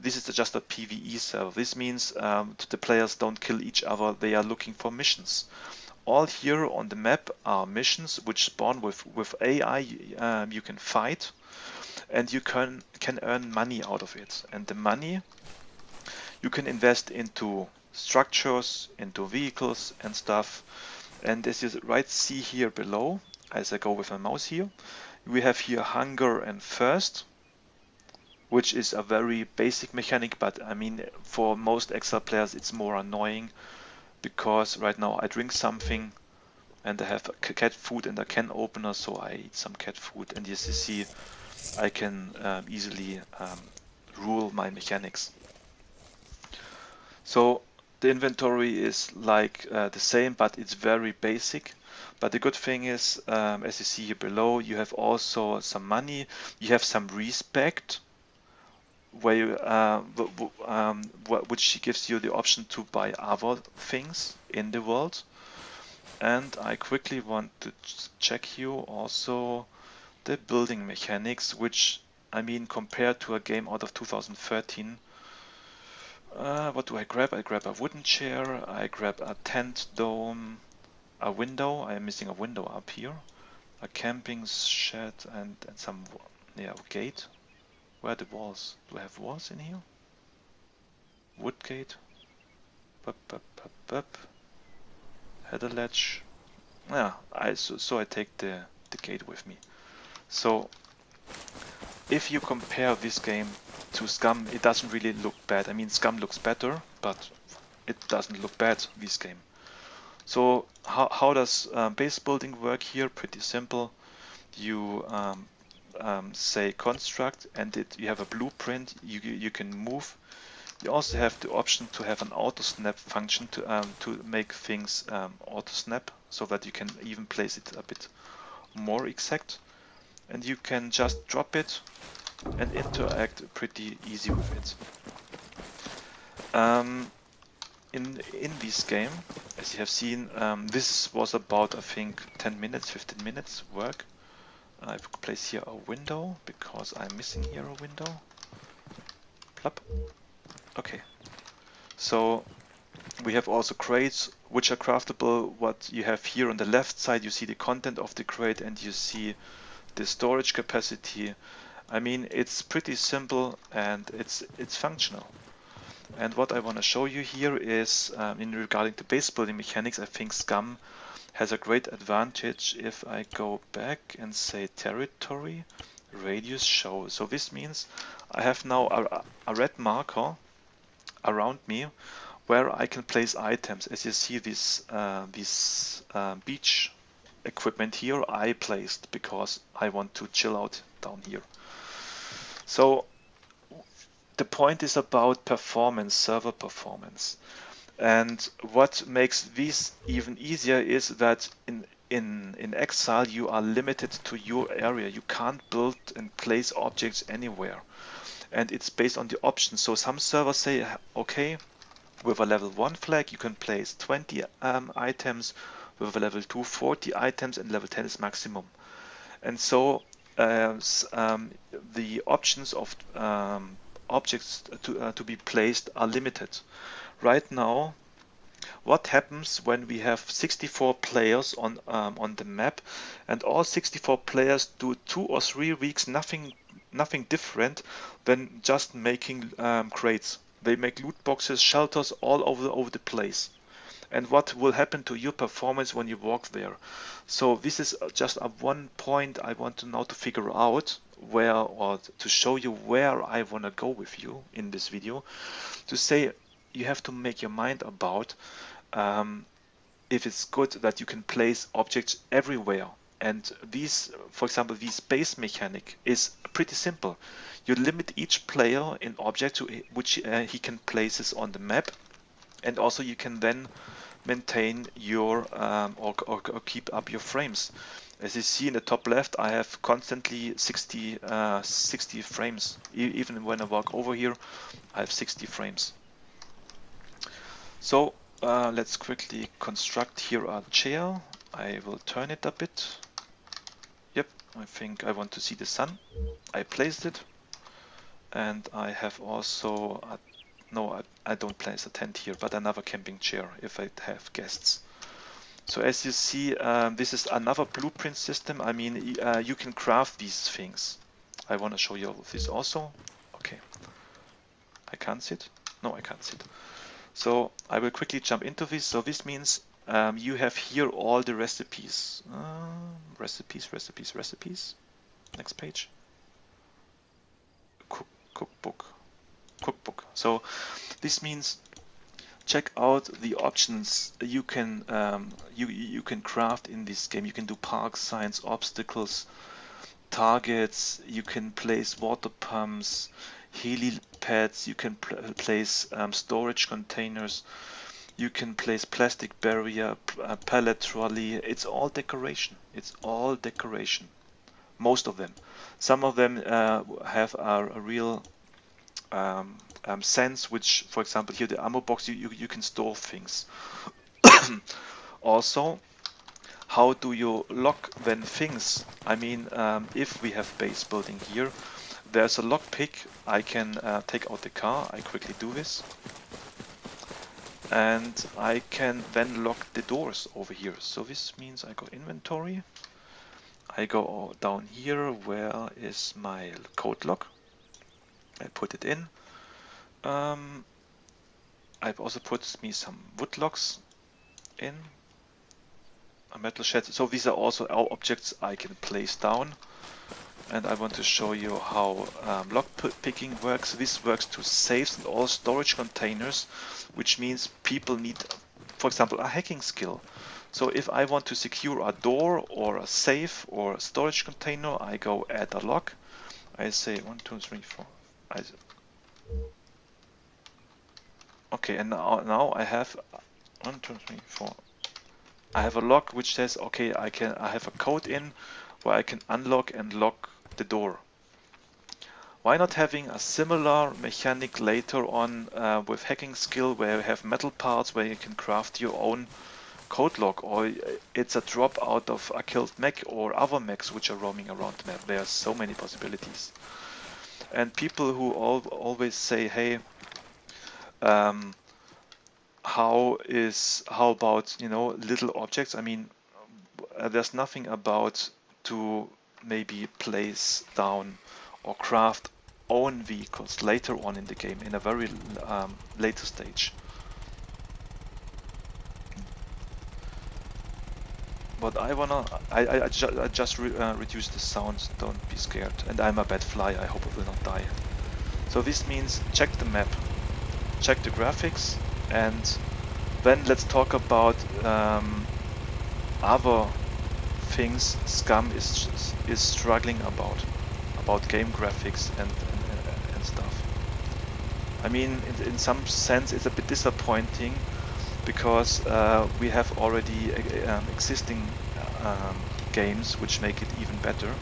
this is just a PvE server. This means the players don't kill each other, they are looking for missions. All here on the map are missions which spawn with AI. You can fight, and you can earn money out of it. And the money you can invest into structures, into vehicles and stuff. And as you see here below, as I go with my mouse here, we have here hunger and thirst, which is a very basic mechanic, but I mean for most Excel players it's more annoying, because right now I drink something and I have cat food and a can opener, so I eat some cat food, and as you see I can easily rule my mechanics. So the inventory is like the same, but it's very basic. But the good thing is, as you see here below, you have also some money, you have some respect, where you, which gives you the option to buy other things in the world. And I quickly want to check here also the building mechanics, which I mean compared to a game out of 2013. What do I grab? I grab a wooden chair, I grab a tent dome, a window. I am missing a window up here, a camping shed, and some gate. Where are the walls? Do I have walls in here? Wood gate. Header ledge. Yeah, so I take the gate with me. So if you compare this game to SCUM, it doesn't really look bad. I mean, SCUM looks better, but it doesn't look bad, this game. So how does base building work here? Pretty simple. You say construct, and you have a blueprint. You can move. You also have the option to have an auto snap function to make things auto snap, so that you can even place it a bit more exact. And you can just drop it and interact pretty easy with it. In this game, as you have seen, this was about, I think, 10 minutes, 15 minutes work. I've placed here a window because I'm missing here a window. Plop. Okay. So we have also crates which are craftable. What you have here on the left side, you see the content of the crate and you see the storage capacity. I mean, it's pretty simple and it's functional. And what I want to show you here is, in regarding to base building mechanics, I think SCUM has a great advantage. If I go back and say territory, radius show. So this means I have now a red marker around me where I can place items. As you see, this beach equipment here I placed because I want to chill out down here. So the point is about performance, server performance. And what makes this even easier is that in in Exile you are limited to your area. You can't build and place objects anywhere, and it's based on the options. So some servers say, okay, with a level 1 flag you can place 20 items, with a level 2 40 items, and level 10 is maximum. And so the options of objects to be placed are limited. Right now, what happens when we have 64 players on the map, and all 64 players do 2 or 3 weeks nothing different than just making crates. They make loot boxes, shelters all over the place. And what will happen to your performance when you walk there? So this is just a one point I want to now to figure out where, or to show you where I want to go with you in this video, to say you have to make your mind about if it's good that you can place objects everywhere. And these, for example, this base mechanic is pretty simple. You limit each player in object to which he can places on the map, and also you can then maintain your or keep up your frames. As you see in the top left, I have constantly 60 frames. Even when I walk over here, I have 60 frames. So let's quickly construct here a chair. I will turn it a bit. Yep, I think I want to see the sun. I placed it, and I have also no, I don't place a tent here, but another camping chair if I have guests. So as you see, this is another blueprint system. I mean, you can craft these things. I want to show you this also. Okay, I can't sit. No, I can't sit. So I will quickly jump into this. So this means you have here all the recipes. Recipes. Next page. Cookbook. So this means check out the options you can you can craft in this game. You can do park signs, obstacles, targets. You can place water pumps, helipads. You can place storage containers. You can place plastic barrier, pallet trolley. It's all decoration. Most of them. Some of them have a real sense, which, for example, here the ammo box, you can store things. Also, how do you lock then things? I mean, if we have base building here, there's a lockpick. I can take out the car. I quickly do this, and I can then lock the doors over here. So this means I go inventory. I go down here. Where is my code lock? I put it in. I've also put me some wood logs in, a metal shed. So these are also our objects I can place down. And I want to show you how lock picking works. This works to safes and all storage containers, which means people need, for example, a hacking skill. So if I want to secure a door or a safe or a storage container, I go add a lock. I say 1, 2, 3, 4. Okay, and now I have 1, 2, 3, 4. I have a lock which says, okay, I have a code in where I can unlock and lock the door. Why not having a similar mechanic later on with hacking skill, where you have metal parts where you can craft your own code lock, or it's a drop out of a killed mech or other mechs which are roaming around the map. There are so many possibilities. And people who always say, hey, how about, you know, little objects? I mean, there's nothing about to maybe place down or craft own vehicles later on in the game, in a very later stage. But I just reduce the sound, don't be scared. And I'm a bad fly, I hope I will not die. So this means check the map, check the graphics, and then let's talk about other things SCUM is struggling about game graphics and stuff. I mean, in some sense it's a bit disappointing, because we have already existing games which make it even better.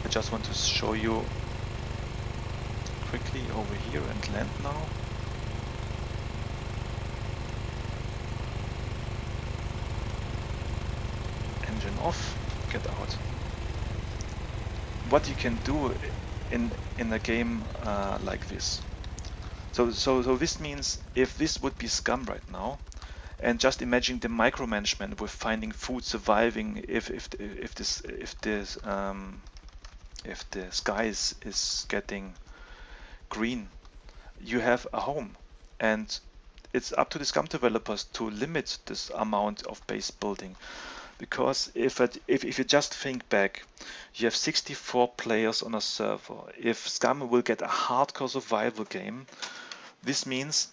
I just want to show you quickly over here and land now. Engine off, get out. What you can do in a game like this. So this means if this would be SCUM right now, and just imagine the micromanagement with finding food, surviving if the sky is getting green, you have a home, and it's up to the SCUM developers to limit this amount of base building. Because if you just think back, you have 64 players on a server. If SCUM will get a hardcore survival game, this means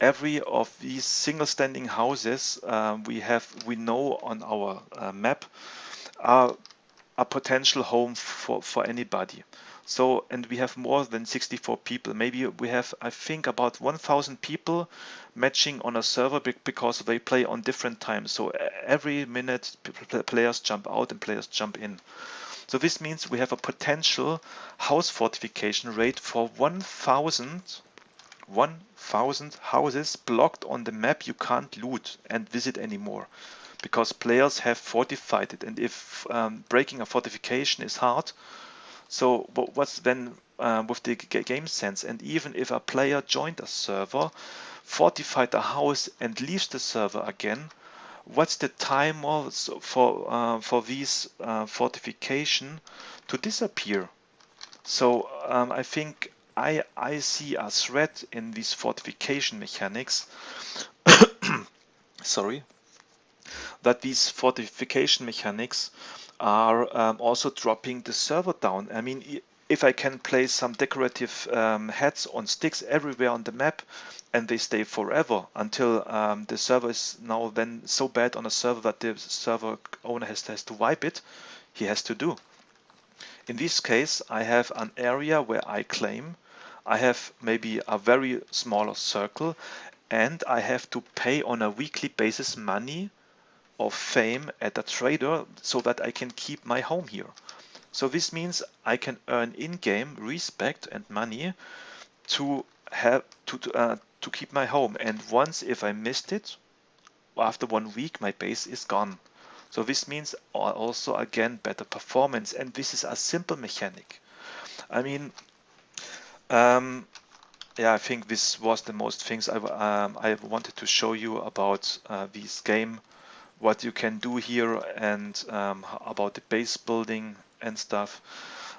every of these single standing houses we know on our map are a potential home for anybody. So, and we have more than 64 people. Maybe we have, I think, about 1,000 people matching on a server because they play on different times. So every minute players jump out and players jump in. So this means we have a potential house fortification rate for 1,000 houses blocked on the map you can't loot and visit anymore, because players have fortified it. And if breaking a fortification is hard, so what's then with the game sense? And even if a player joined a server, fortified a house and leaves the server again, what's the timer for these fortification to disappear? So I think I see a threat in these fortification mechanics. Sorry, that these fortification mechanics are also dropping the server down. I mean, if I can place some decorative heads on sticks everywhere on the map, and they stay forever until the server is now then so bad on a server that the server owner has to wipe it, he has to do. In this case, I have an area where I claim. I have maybe a very smaller circle, and I have to pay on a weekly basis money or fame at a trader so that I can keep my home here. So this means I can earn in-game respect and money to have to keep my home. And once if I missed it, after 1 week my base is gone. So this means also again better performance, and this is a simple mechanic. I mean, yeah, I think this was the most things I wanted to show you about this game, what you can do here, and about the base building and stuff.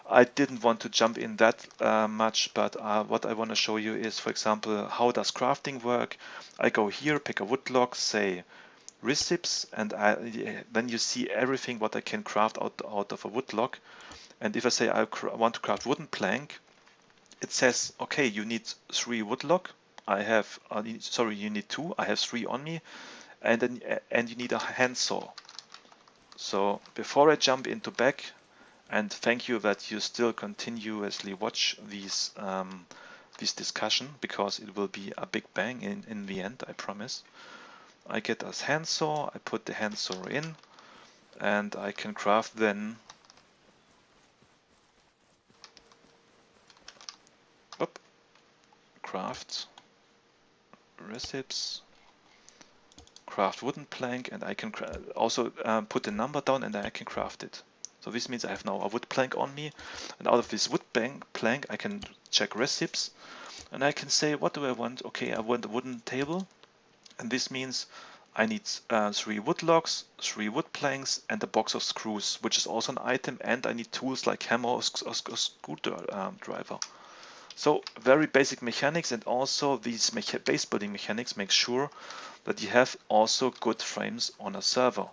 I didn't want to jump in that much, but what I want to show you is, for example, how does crafting work. I go here, pick a woodblock, say recipes, and then you see everything what I can craft out of a woodblock. And if I say I want to craft wooden plank, it says, okay, you need 3 woodblock. I have, sorry, you need 2. I have 3 on me, and then you need a handsaw. So before I jump into back, and thank you that you still continuously watch these this discussion, because it will be a big bang in the end, I promise. I get a handsaw, I put the handsaw in, and I can craft then craft recipes, craft wooden plank, and I can also put the number down, and then I can craft it. So this means I have now a wood plank on me, and out of this wood plank I can check recipes, and I can say, what do I want? Okay, I want a wooden table, and this means I need 3 wood logs, 3 wood planks, and a box of screws, which is also an item, and I need tools like hammer or screwdriver. So very basic mechanics, and also these base building mechanics make sure that you have also good frames on a server.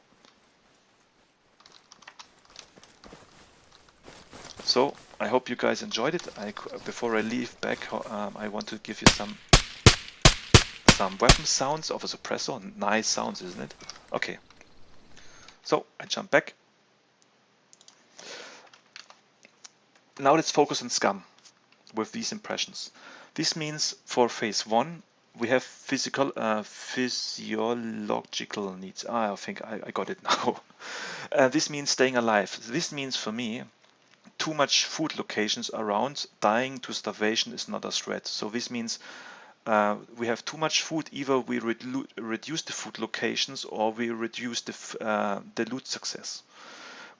So I hope you guys enjoyed it. Before I leave back, I want to give you some weapon sounds of a suppressor. Nice sounds, isn't it? Okay. So I jump back. Now let's focus on SCUM with these impressions. This means for phase 1, we have physiological needs. I think I got it now. This means staying alive. This means for me, too much food locations around, dying to starvation is not a threat. So this means we have too much food. Either we reduce the food locations or we reduce the loot success.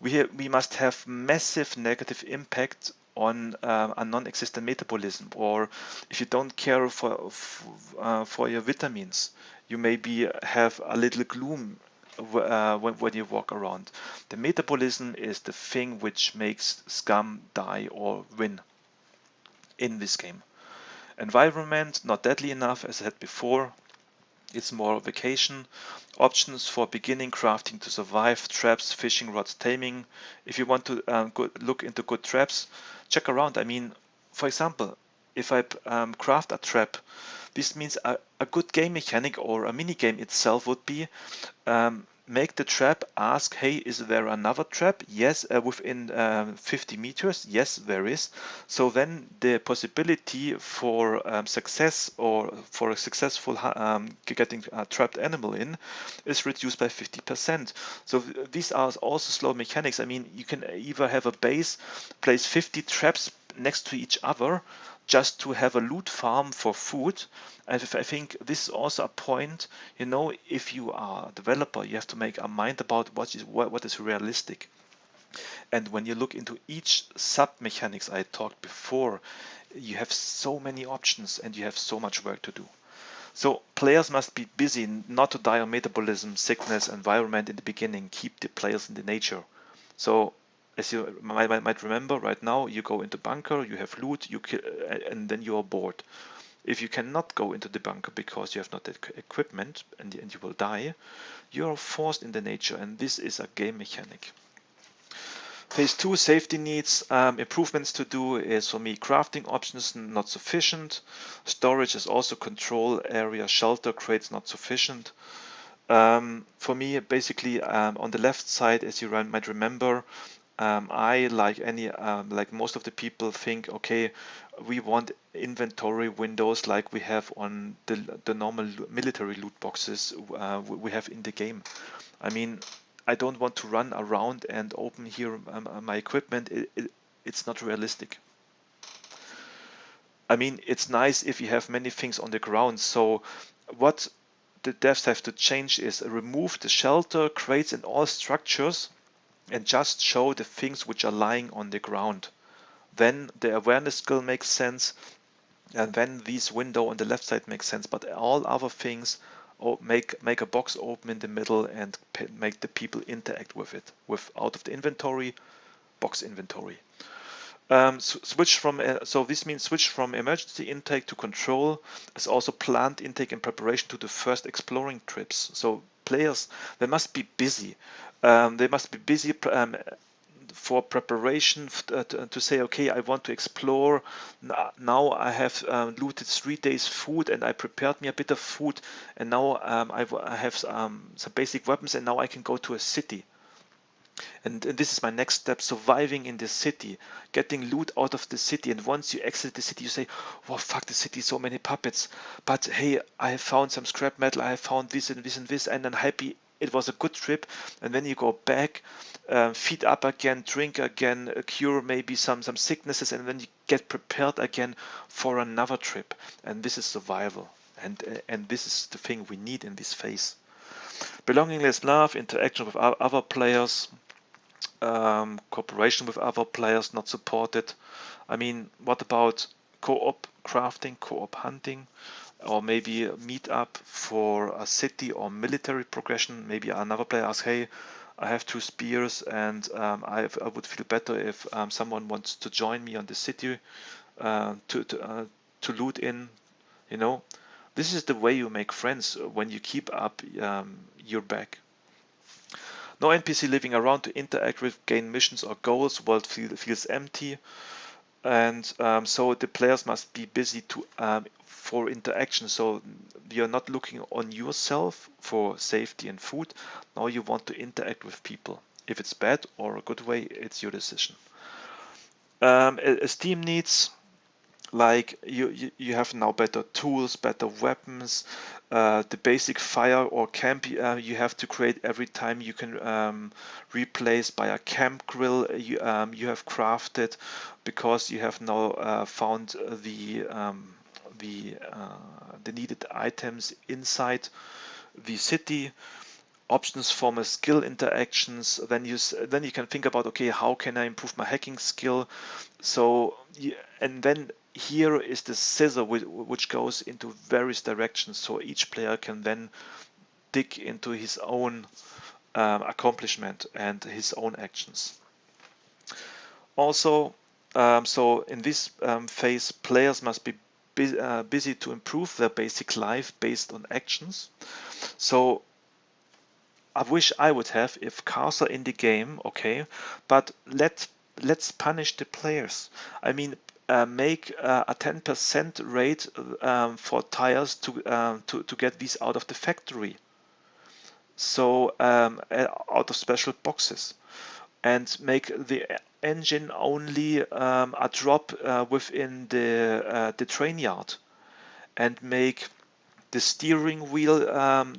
We must have massive negative impact on a non-existent metabolism, or if you don't care for your vitamins, you maybe have a little gloom when you walk around. The metabolism is the thing which makes scum die or win in this game. Environment, not deadly enough, as I said before. It's more vacation. Options for beginning crafting to survive, traps, fishing rods, taming. If you want to look into good traps, check around. I mean, for example, if I craft a trap, this means a good game mechanic or a mini game itself would be make the trap, ask, hey, is there another trap? Yes, within 50 meters. Yes, there is. So then the possibility for success or for a successful getting a trapped animal in is reduced by 50%. So these are also slow mechanics. I mean, you can either have a base, place 50 traps next to each other just to have a loot farm for food. And I think this is also a point, if you are a developer, you have to make a mind about what is realistic. And when you look into each sub mechanics I talked before, you have so many options and you have so much work to do. So players must be busy not to die on metabolism, sickness, environment in the beginning. Keep the players in the nature. So as you might remember, right now you go into bunker, you have loot, and then you are bored. If you cannot go into the bunker because you have not that equipment and you will die, you are forced in the nature, and this is a game mechanic. Phase 2, safety needs. Improvements to do is, for me, crafting options not sufficient. Storage is also control area, shelter crates not sufficient. For me, basically, on the left side, as you might remember, I, like most of the people, think, okay, we want inventory windows like we have on the normal military loot boxes we have in the game. I mean, I don't want to run around and open here my equipment. It's not realistic. I mean, it's nice if you have many things on the ground. So what the devs have to change is remove the shelter, crates, and all structures and just show the things which are lying on the ground. Then the awareness skill makes sense, and then this window on the left side makes sense. But all other things, make a box open in the middle and make the people interact with it. Out of the inventory, box inventory. So this means switch from emergency intake to control, as also planned intake in preparation to the first exploring trips. So players, they must be busy. They must be busy for preparation to say, okay, I want to explore. Now I have looted 3 days food and I prepared me a bit of food, and now I have some basic weapons, and now I can go to a city. And this is my next step, surviving in the city, getting loot out of the city. And once you exit the city, you say, oh, fuck the city, so many puppets. But hey, I have found some scrap metal, I have found this and this and this, and I'm happy it was a good trip. And then you go back, feed up again, drink again, cure maybe some sicknesses, and then you get prepared again for another trip. And this is survival. And this is the thing we need in this phase. Belongingness, love, interaction with other players, cooperation with other players not supported. I mean, what about co-op crafting, co-op hunting, or maybe meet up for a city or military progression? Maybe another player asks, hey, I have 2 spears and I would feel better if someone wants to join me on the city to loot in, This is the way you make friends when you keep up your back. No NPC living around to interact with, gain missions or goals. World feels empty, and so the players must be busy for interaction. So you're not looking on yourself for safety and food. Now you want to interact with people. If it's bad or a good way, it's your decision. Esteem needs. like you have now better tools, better weapons. The basic fire or camp you have to create every time you can replace by a camp grill you have crafted, because you have now found the needed items inside the city. Options for my skill interactions. Then you can think about, okay, how can I improve my hacking skill? So and then here is the scissor which goes into various directions. So each player can then dig into his own accomplishment and his own actions. Also, so in this phase, players must be busy to improve their basic life based on actions. So I wish I would have if cars are in the game, okay, but let's punish the players. I mean, make a 10% rate for tires to get these out of the factory. So out of special boxes, and make the engine only a drop within the train yard, and make the steering wheel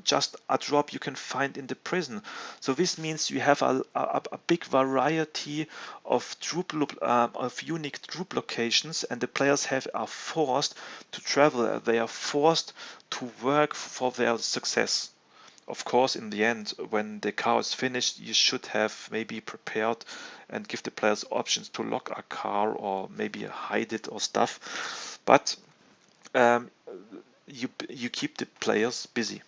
just a drop you can find in the prison. So this means you have a big variety of of unique troop locations, and the players are forced to travel. They are forced to work for their success. Of course, in the end, when the car is finished, you should have maybe prepared and give the players options to lock a car or maybe hide it or stuff. But um, you keep the players busy.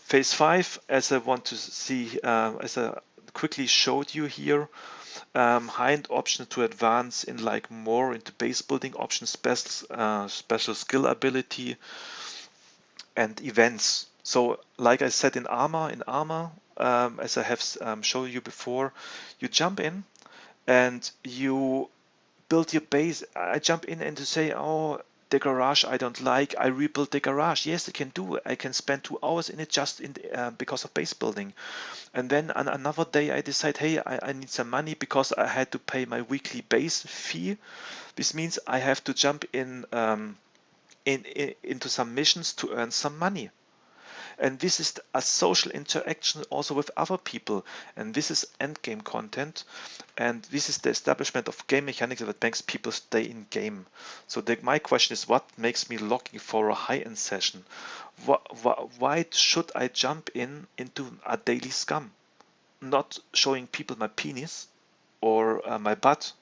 Phase 5, as I want to see, as I quickly showed you here, high-end options to advance in like more into base building options, special skill ability, and events. So like I said in armor, as I have shown you before, you jump in and you build your base. I jump in and to say, oh, the garage I don't like, I rebuild the garage. Yes, I can do it. I can spend 2 hours in it just because of base building. And then on another day I decide, hey, I need some money because I had to pay my weekly base fee. This means I have to jump into some missions to earn some money. And this is a social interaction also with other people, and this is endgame content, and this is the establishment of game mechanics that makes people stay in game. So my question is, what makes me looking for a high-end session? Why should I jump into a daily scum? Not showing people my penis or my butt,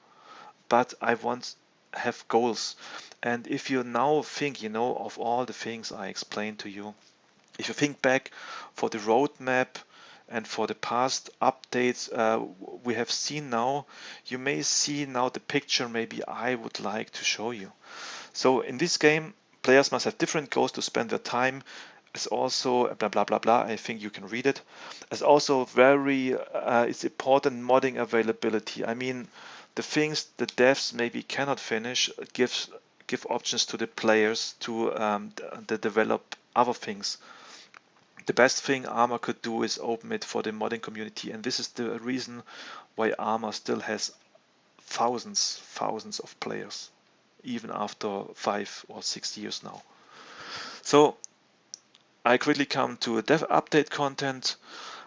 but I want have goals. And if you now think, of all the things I explained to you, if you think back for the roadmap and for the past updates we have seen now, you may see now the picture maybe I would like to show you. So in this game, players must have different goals to spend their time. It's also blah blah blah blah. I think you can read it. It's also very it's important modding availability. I mean, the things the devs maybe cannot finish give options to the players to develop other things. The best thing Arma could do is open it for the modding community, and this is the reason why Arma still has thousands of players, even after 5 or 6 years now. So I quickly come to dev update content.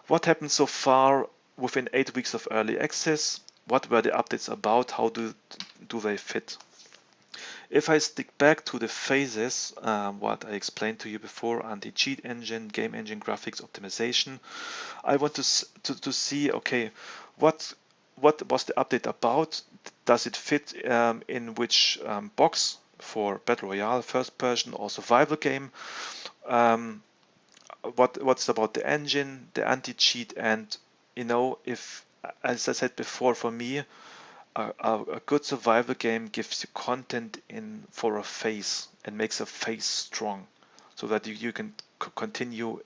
What happened so far within 8 weeks of early access? What were the updates about? How do they fit? If I stick back to the phases, what I explained to you before, anti-cheat engine, game engine, graphics, optimization, I want to see, okay, what was the update about? Does it fit in which box for Battle Royale, first person, or survival game? What's about the engine, the anti-cheat, and if, as I said before, for me, a good survival game gives you content for a phase and makes a phase strong, so that you can continue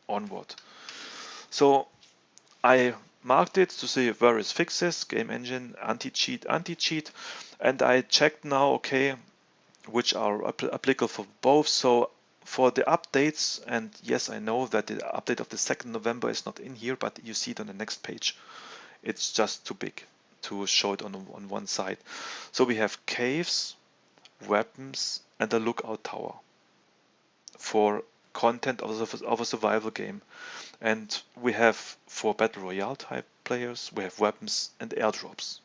onward. So I marked it to see various fixes, game engine, anti-cheat, and I checked now, okay, which are applicable for both. So for the updates, and yes, I know that the update of the 2nd November is not in here, but you see it on the next page. It's just too big to show it on one side. So we have caves, weapons, and a lookout tower for content of a survival game. And we have, for battle royale type players, we have weapons and airdrops.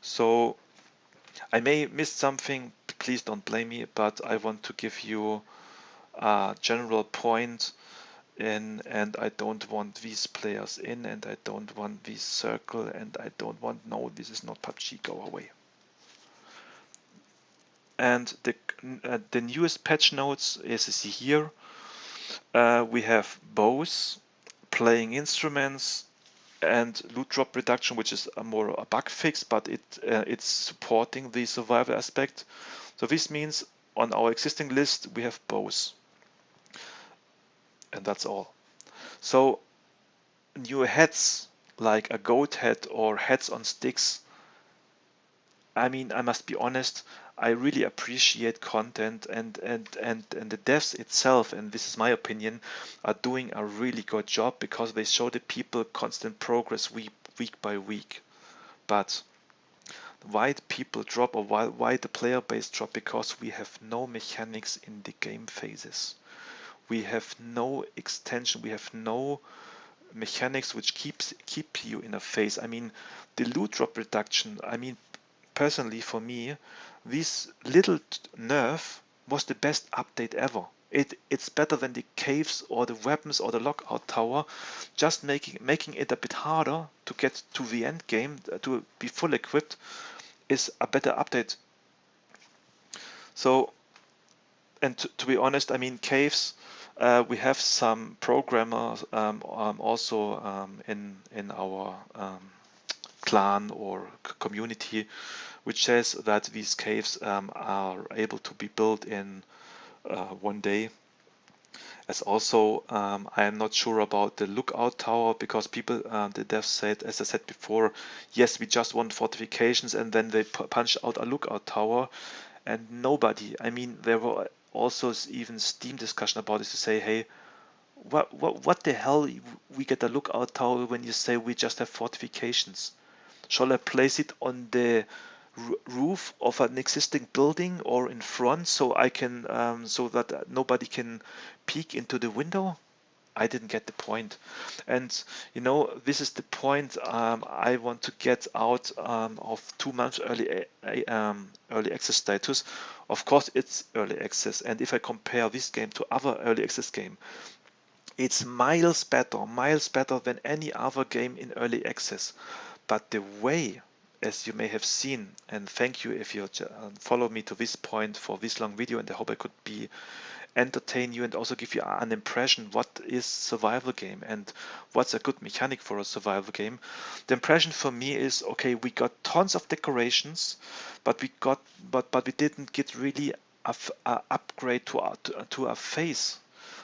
So I may miss something, please don't blame me, but I want to give you a general point in, and I don't want these players in, and I don't want this circle, and I don't want, no, this is not PUBG, go away. And the newest patch notes is here. We have bows, playing instruments, and loot drop reduction, which is more a bug fix, but it's supporting the survival aspect. So this means on our existing list we have bows, and that's all. So new heads like a goat head or heads on sticks, I mean, I must be honest, I really appreciate content, and the devs itself, and this is my opinion, are doing a really good job because they show the people constant progress week by week. But why the people drop, or why the player base drop? Because we have no mechanics in the game phases. We have no extension, we have no mechanics which keep you in a phase. I mean, the loot drop reduction, I mean, personally for me, this little nerf was the best update ever. It's better than the caves or the weapons or the lockout tower, just making it a bit harder to get to the end game, to be full equipped, is a better update. So, and to be honest, I mean, caves, we have some programmers also in our clan or community, which says that these caves are able to be built in one day. As also, I am not sure about the lookout tower, because people, the devs said, as I said before, yes, we just want fortifications, and then they punch out a lookout tower, and nobody, I mean, there were also even Steam discussion about this to say, hey, what the hell, we get a lookout tower when you say we just have fortifications? Shall I place it on the roof of an existing building or in front, so I can so that nobody can peek into the window? I didn't get the point. And you know, this is the point I want to get out of 2 months early access status. Of course, it's early access, and if I compare this game to other early access game, it's miles better than any other game in early access. But the way, as you may have seen, and thank you if you follow me to this point for this long video, and I hope I could be entertain you and also give you an impression what is survival game and what's a good mechanic for a survival game. The impression for me is, okay, we got tons of decorations, but we didn't get really a upgrade to a phase.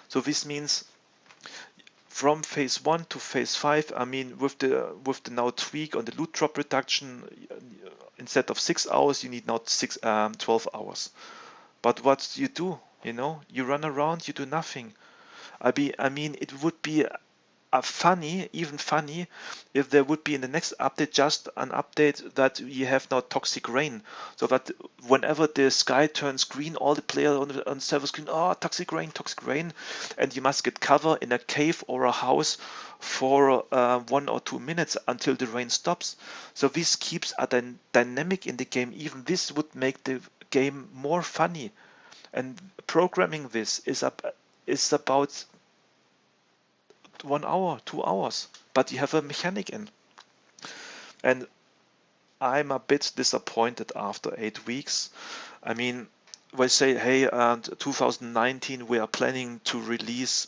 So this means from phase 1 to phase 5, I mean, with the now tweak on the loot drop reduction, instead of 6 hours, you need now 12 hours. But what you do, you know, you run around, you do nothing. I mean, it would be even funny, if there would be in the next update just an update that you have now toxic rain, so that whenever the sky turns green, all the players on the server screen, oh, toxic rain, and you must get cover in a cave or a house for 1 or 2 minutes until the rain stops. So this keeps a dynamic in the game. Even this would make the game more funny. And programming this is about 1 hour, 2 hours, but you have a mechanic in. And I'm a bit disappointed after 8 weeks. I mean, we say, hey, 2019 we are planning to release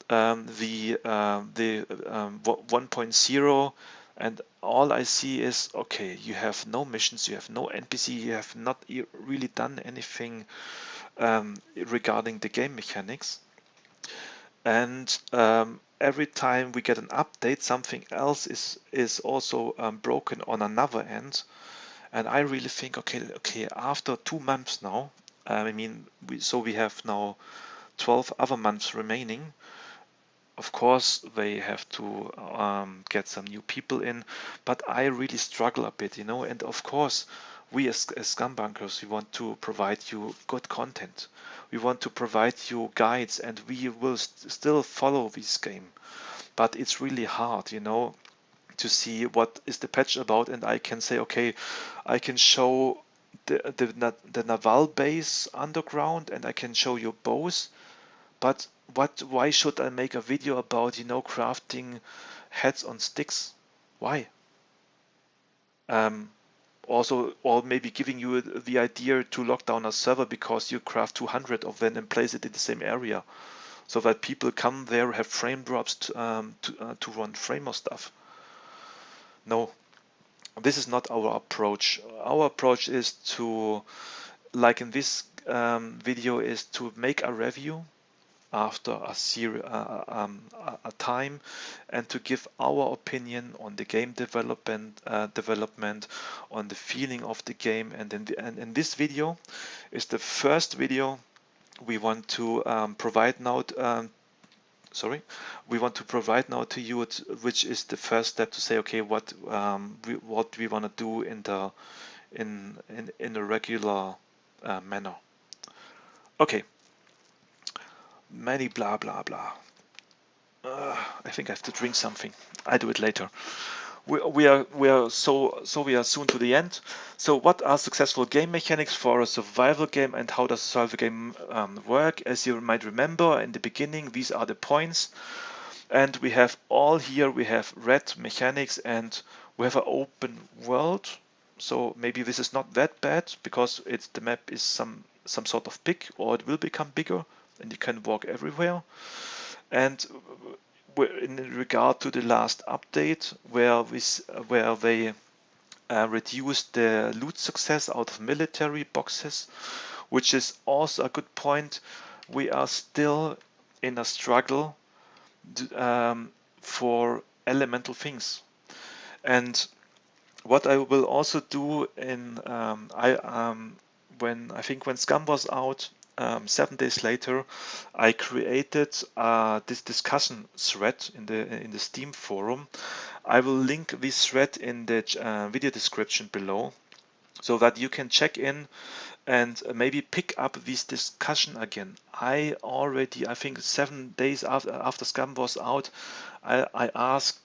the 1.0, and all I see is, okay, you have no missions, you have no NPC, you have not really done anything regarding the game mechanics. And every time we get an update, something else is also broken on another end. And I really think, okay, after 2 months now, I mean, we have now 12 other months remaining. Of course, they have to get some new people in, but I really struggle a bit, you know. And of course, we as scum bunkers, we want to provide you good content. We want to provide you guides, and we will still follow this game. But it's really hard, you know, to see what is the patch about, and I can say, okay, I can show the naval base underground, and I can show you both. But why should I make a video about, you know, crafting heads on sticks? Why? Um, Also, or maybe giving you the idea to lock down a server because you craft 200 of them and place it in the same area, so that people come there, have frame drops to run Framer stuff. No, this is not our approach. Our approach is to, like in this video, is to make a review after a time, and to give our opinion on the game development, on the feeling of the game. And in this video is the first video we want to provide now. We want to provide now to you, which is the first step to say, okay, what we want to do in a regular manner. Okay. Many blah blah blah. I think I have to drink something. I do it later. We are soon to the end. So what are successful game mechanics for a survival game, and how does a survival game work? As you might remember in the beginning, these are the points, and we have all here. We have red mechanics, and we have an open world. So maybe this is not that bad because the map is some sort of big, or it will become bigger, and you can walk everywhere. And in regard to the last update, where they reduced the loot success out of military boxes, which is also a good point, we are still in a struggle for elemental things. And what I will also do when SCUM was out, 7 days later, I created this discussion thread in the Steam forum. I will link this thread in the video description below, so that you can check in and maybe pick up this discussion again. I think 7 days after SCUM was out, I asked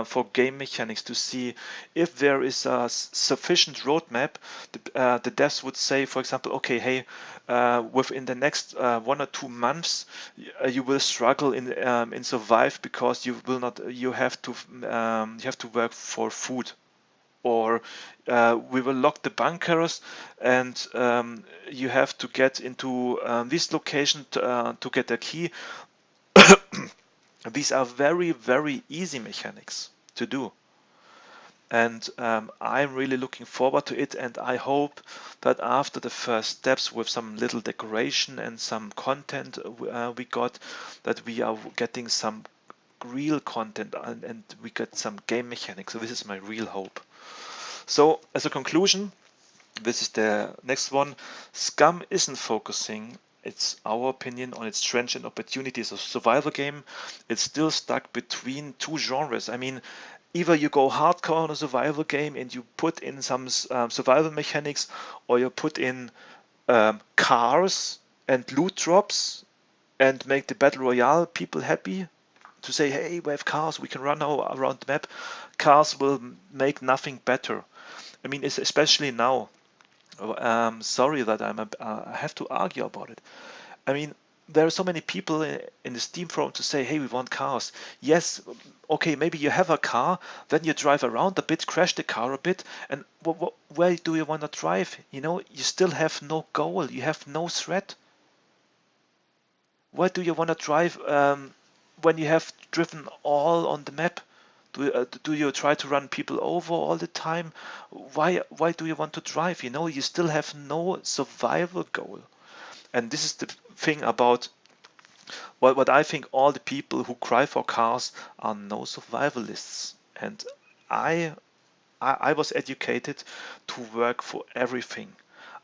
for game mechanics to see if there is a sufficient roadmap. The devs would say, for example, okay, hey, within the next 1 or 2 months, you will struggle in survive because you have to work for food, or we will lock the bunkers, and you have to get into this location to get a key. These are very, very easy mechanics to do, and I'm really looking forward to it, and I hope that after the first steps with some little decoration and some content we got, that we are getting some real content, and we get some game mechanics. So this is my real hope. So as a conclusion, this is the next one. SCUM isn't focusing, it's our opinion, on its strengths and opportunities of survival game. It's still stuck between two genres. I mean, either you go hardcore on a survival game and you put in some survival mechanics, or you put in cars and loot drops and make the battle royale people happy, to say, hey, we have cars, we can run around the map. Cars will make nothing better. I mean, it's especially now. Sorry that I have to argue about it. I mean, there are so many people in the Steam forum to say, hey, we want cars. Yes, okay, maybe you have a car, then you drive around a bit, crash the car a bit, and where do you want to drive? You know, you still have no goal, you have no threat. Where do you want to drive when you have driven all on the map? Do you try to run people over all the time? Why do you want to drive? You know, you still have no survival goal. And this is the thing about what I think all the people who cry for cars are no survivalists. And I was educated to work for everything.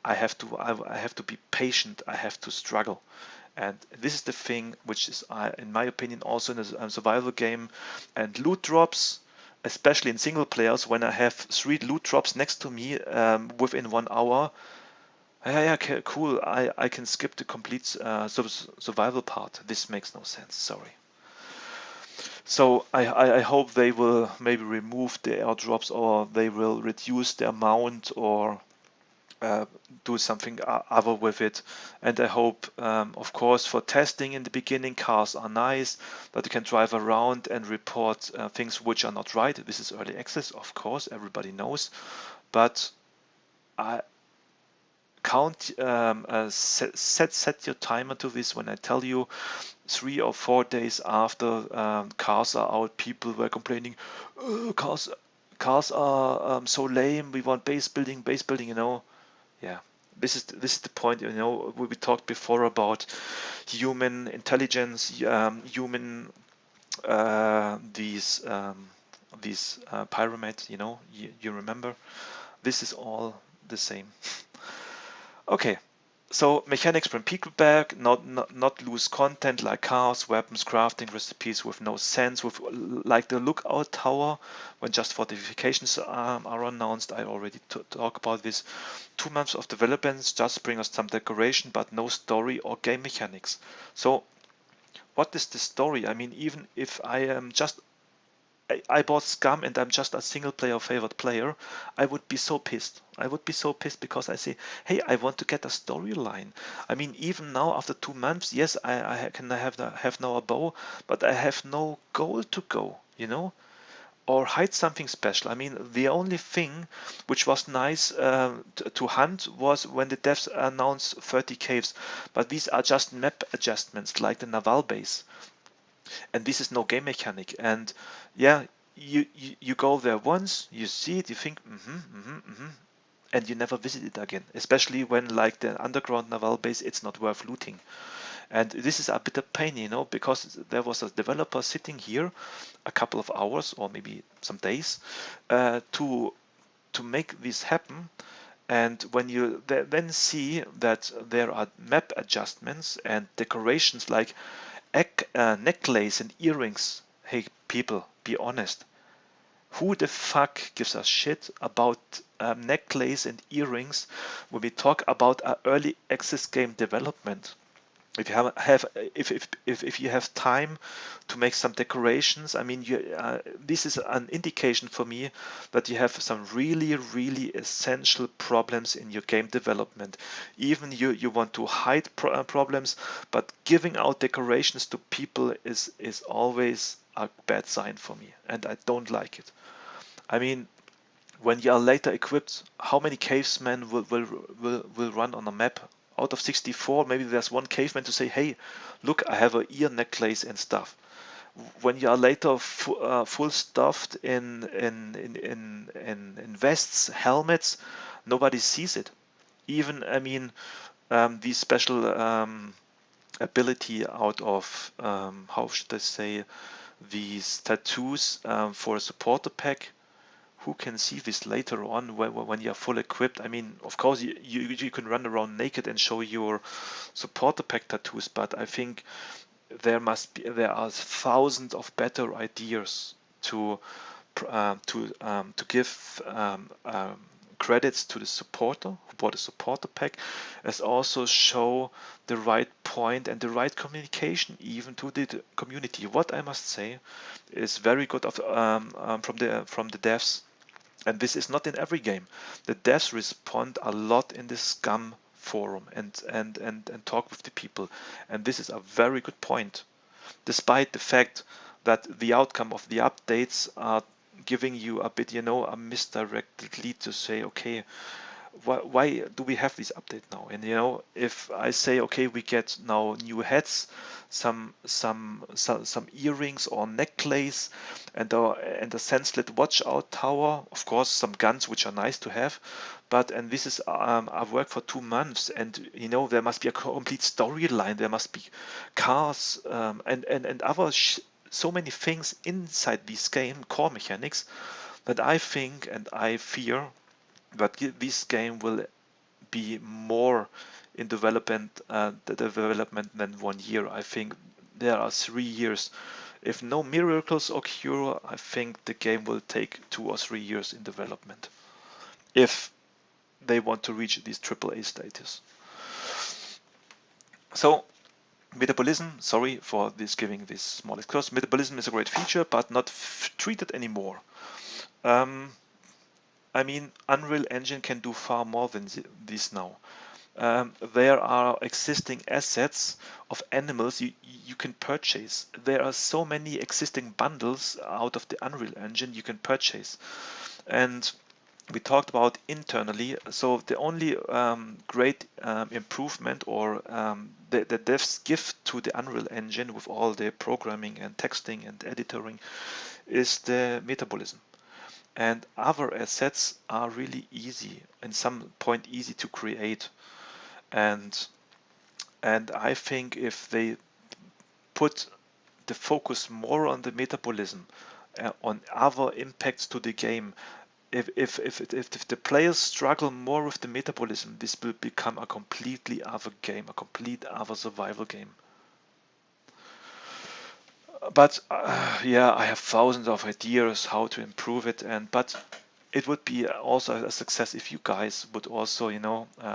I have to be patient. I have to struggle. And this is the thing which is, in my opinion, also in a survival game. And loot drops, especially in single players, when I have 3 loot drops next to me within 1 hour. Yeah, okay, cool. I can skip the complete survival part. This makes no sense. Sorry. So I hope they will maybe remove the airdrops, or they will reduce the amount, or uh, do something other with it. And I hope, of course, for testing in the beginning, cars are nice, that you can drive around and report things which are not right. This is early access, of course, everybody knows. But I count, set your timer to this. When I tell you 3 or 4 days after cars are out, people were complaining, oh, cars are so lame. We want base building, you know. Yeah, this is the point. You know, we talked before about human intelligence, human these pyramids. You know, you remember. This is all the same. Okay, so mechanics bring people back, not lose content like cars, weapons, crafting recipes with no sense, with like the lookout tower when just fortifications are announced. I already talk about this. 2 months of development just bring us some decoration, but no story or game mechanics. So what is the story? I mean, even if I am just I bought SCUM and I'm just a single player favorite player, I would be so pissed. I would be so pissed because I say, hey, I want to get a storyline. I mean, even now after 2 months, yes, I can have now a bow, but I have no goal to go, you know, or hide something special. I mean, the only thing which was nice to hunt was when the devs announced 30 caves, but these are just map adjustments like the naval base, and this is no game mechanic. And yeah, you go there once, you see it, you think and you never visit it again, especially when like the underground naval base, it's not worth looting. And this is a bit of pain, you know, because there was a developer sitting here a couple of hours or maybe some days to make this happen. And when you then see that there are map adjustments and decorations like necklace and earrings, hey people, be honest. Who the fuck gives a shit about necklace and earrings when we talk about a early access game development? If you if you have time to make some decorations, I mean, this is an indication for me that you have some really essential problems in your game development. Even you want to hide problems, but giving out decorations to people is always a bad sign for me, and I don't like it. I mean, when you are later equipped, how many cavemen will run on a map? Out of 64, maybe there's one caveman to say, hey, look, I have a ear necklace and stuff. When you are later full stuffed in vests, helmets, nobody sees it. Even, I mean, these special ability out of, how should I say, these tattoos for a supporter pack. Who can see this later on when you're full equipped? I mean, of course, you can run around naked and show your supporter pack tattoos, but I think there are thousands of better ideas to give credits to the supporter who bought a supporter pack, as also show the right point and the right communication even to the community. What I must say is very good from the devs. And this is not in every game. The devs respond a lot in the SCUM forum and talk with the people. And this is a very good point. Despite the fact that the outcome of the updates are giving you a bit, you know, a misdirected lead to say, okay, why do we have this update now? And you know, if I say, okay, we get now new hats, some earrings or necklace, and a sense-lit watch-out tower, of course, some guns which are nice to have, but and this is I've worked for 2 months, and you know, there must be a complete storyline, there must be cars and other so many things inside this game, core mechanics, that I think and I fear but this game will be more in development than 1 year. I think there are 3 years if no miracles occur, I think the game will take 2 or 3 years in development if they want to reach this AAA status. So metabolism, sorry for this giving this small excursion. Metabolism is a great feature, but not treated anymore. I mean, Unreal Engine can do far more than this now. There are existing assets of animals you can purchase. There are so many existing bundles out of the Unreal Engine you can purchase. And we talked about internally, so the only great improvement or the devs give to the Unreal Engine with all the programming and texting and editing is the metabolism. And other assets are really easy, in some point easy to create. And I think if they put the focus more on the metabolism, on other impacts to the game, if the players struggle more with the metabolism, this will become a completely other game, a complete other survival game. But yeah, I have thousands of ideas how to improve it, but it would be also a success if you guys would also,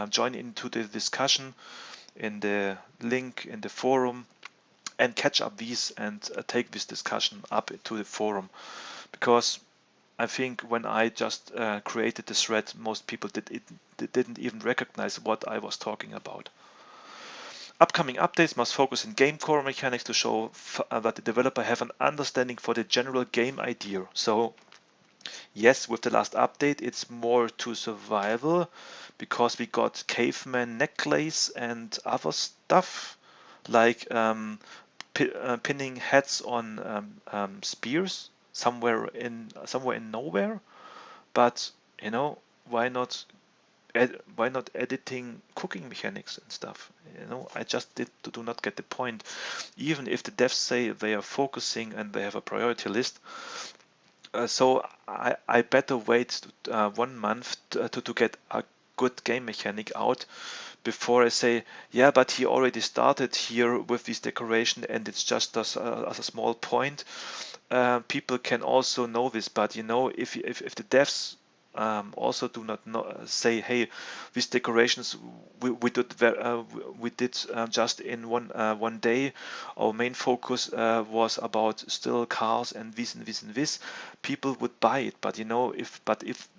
join into the discussion in the link in the forum and catch up these and take this discussion up to the forum, because I think when I just created this thread, most people didn't even recognize what I was talking about. Upcoming updates must focus in game core mechanics to show that the developer have an understanding for the general game idea. So yes, with the last update, it's more to survival because we got caveman necklace and other stuff like pinning heads on spears somewhere in nowhere. But why not editing cooking mechanics and stuff? I just do not get the point. Even if the devs say they are focusing and they have a priority list, so I better wait 1 month to get a good game mechanic out before I say, yeah, but he already started here with this decoration and it's just as a small point. People can also know this, but if the devs also do not say, hey, these decorations we did just in one day. Our main focus was about still cars and this and this and this. People would buy it, but if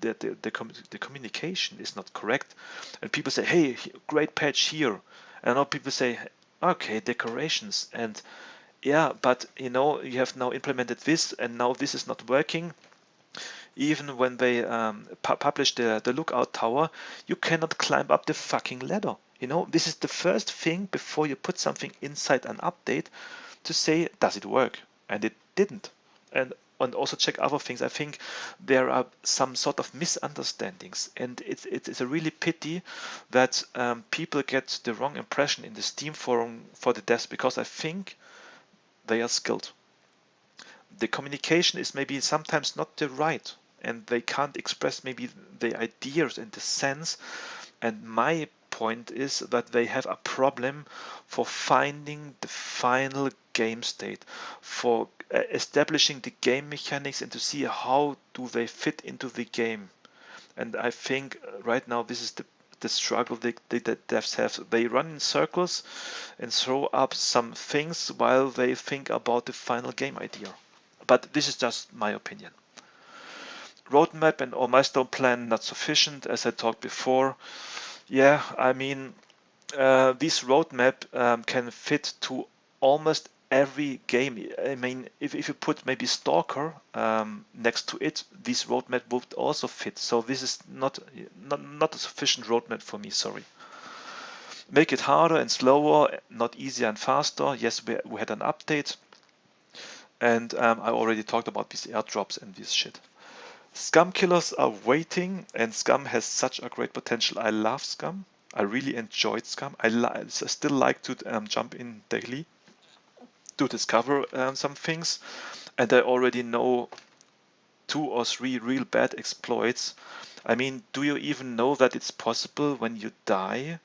the communication is not correct, and people say, hey, great patch here, and now people say, okay, decorations, and yeah, but you have now implemented this and now this is not working. Even when they publish the lookout tower, you cannot climb up the fucking ladder. This is the first thing before you put something inside an update to say, does it work? And it didn't. And also check other things. I think there are some sort of misunderstandings, and it's a really pity that people get the wrong impression in the Steam forum for the devs, because I think they are skilled. The communication is maybe sometimes not the right, and they can't express maybe the ideas and the sense. And my point is that they have a problem for finding the final game state, for establishing the game mechanics and to see how do they fit into the game. And I think right now this is the struggle the devs have. They run in circles and throw up some things while they think about the final game idea. But this is just my opinion. Roadmap and or milestone plan not sufficient, as I talked before. Yeah, I mean, this roadmap can fit to almost every game. I mean, if you put maybe Stalker next to it, this roadmap would also fit. So this is not a sufficient roadmap for me, sorry. Make it harder and slower, not easier and faster. Yes, we had an update. And I already talked about these airdrops and this shit. SCUM killers are waiting, and SCUM has such a great potential. I love SCUM. I really enjoyed SCUM. I still like to jump in daily to discover some things, and I already know 2 or 3 real bad exploits. I mean, do you even know that it's possible when you die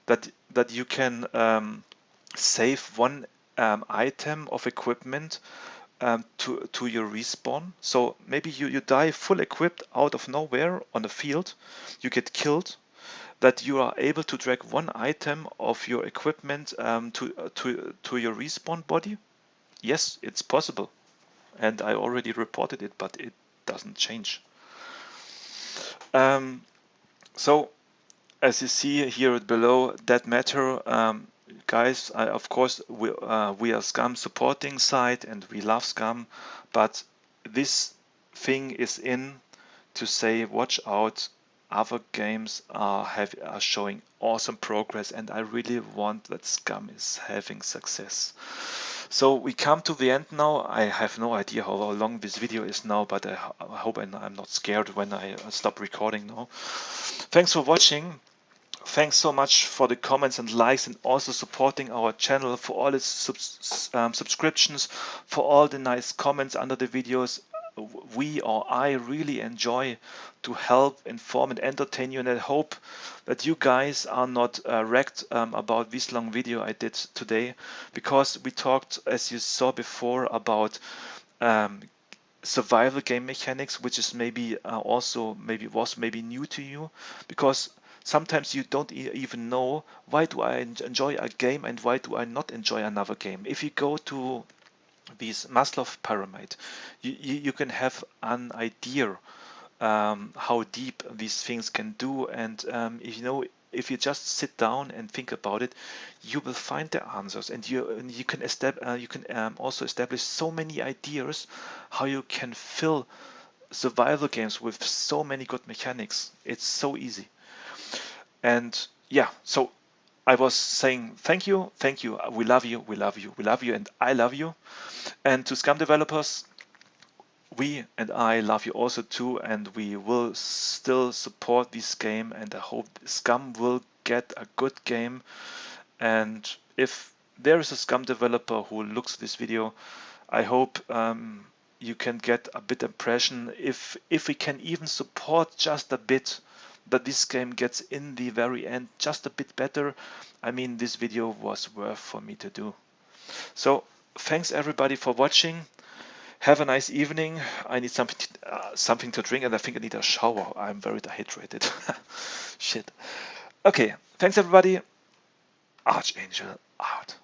that you can save one item of equipment to your respawn. So maybe you die full equipped out of nowhere on the field, you get killed, that you are able to drag one item of your equipment to your respawn body. Yes, it's possible, and I already reported it, but it doesn't change. So as you see here below, that matter, guys. Of course, we are SCUM supporting side and we love SCUM, but this thing is in to say, watch out. Other games are showing awesome progress, and I really want that SCUM is having success. So we come to the end now. I have no idea how long this video is now, but I hope I'm not scared when I stop recording now. Thanks for watching. Thanks so much for the comments and likes, and also supporting our channel, for all its subscriptions, for all the nice comments under the videos. I really enjoy to help, inform and entertain you, and I hope that you guys are not wrecked about this long video I did today, because we talked, as you saw before, about survival game mechanics, which is maybe was new to you, because sometimes you don't even know, why do I enjoy a game and why do I not enjoy another game. If you go to this Maslow pyramid, you can have an idea how deep these things can do, and if you just sit down and think about it, you will find the answers, and you can also establish so many ideas how you can fill survival games with so many good mechanics. It's so easy. And yeah, so I was saying thank you, we love you, and I love you. And to SCUM developers, we and I love you also too, and we will still support this game, and I hope SCUM will get a good game. And if there is a SCUM developer who looks at this video, I hope you can get a bit impression, if we can even support just a bit, that this game gets in the very end just a bit better. I mean, this video was worth for me to do. So thanks everybody for watching. Have a nice evening. I need something to drink, and I think I need a shower. I'm very dehydrated. Shit. Okay, thanks everybody. Archangel out.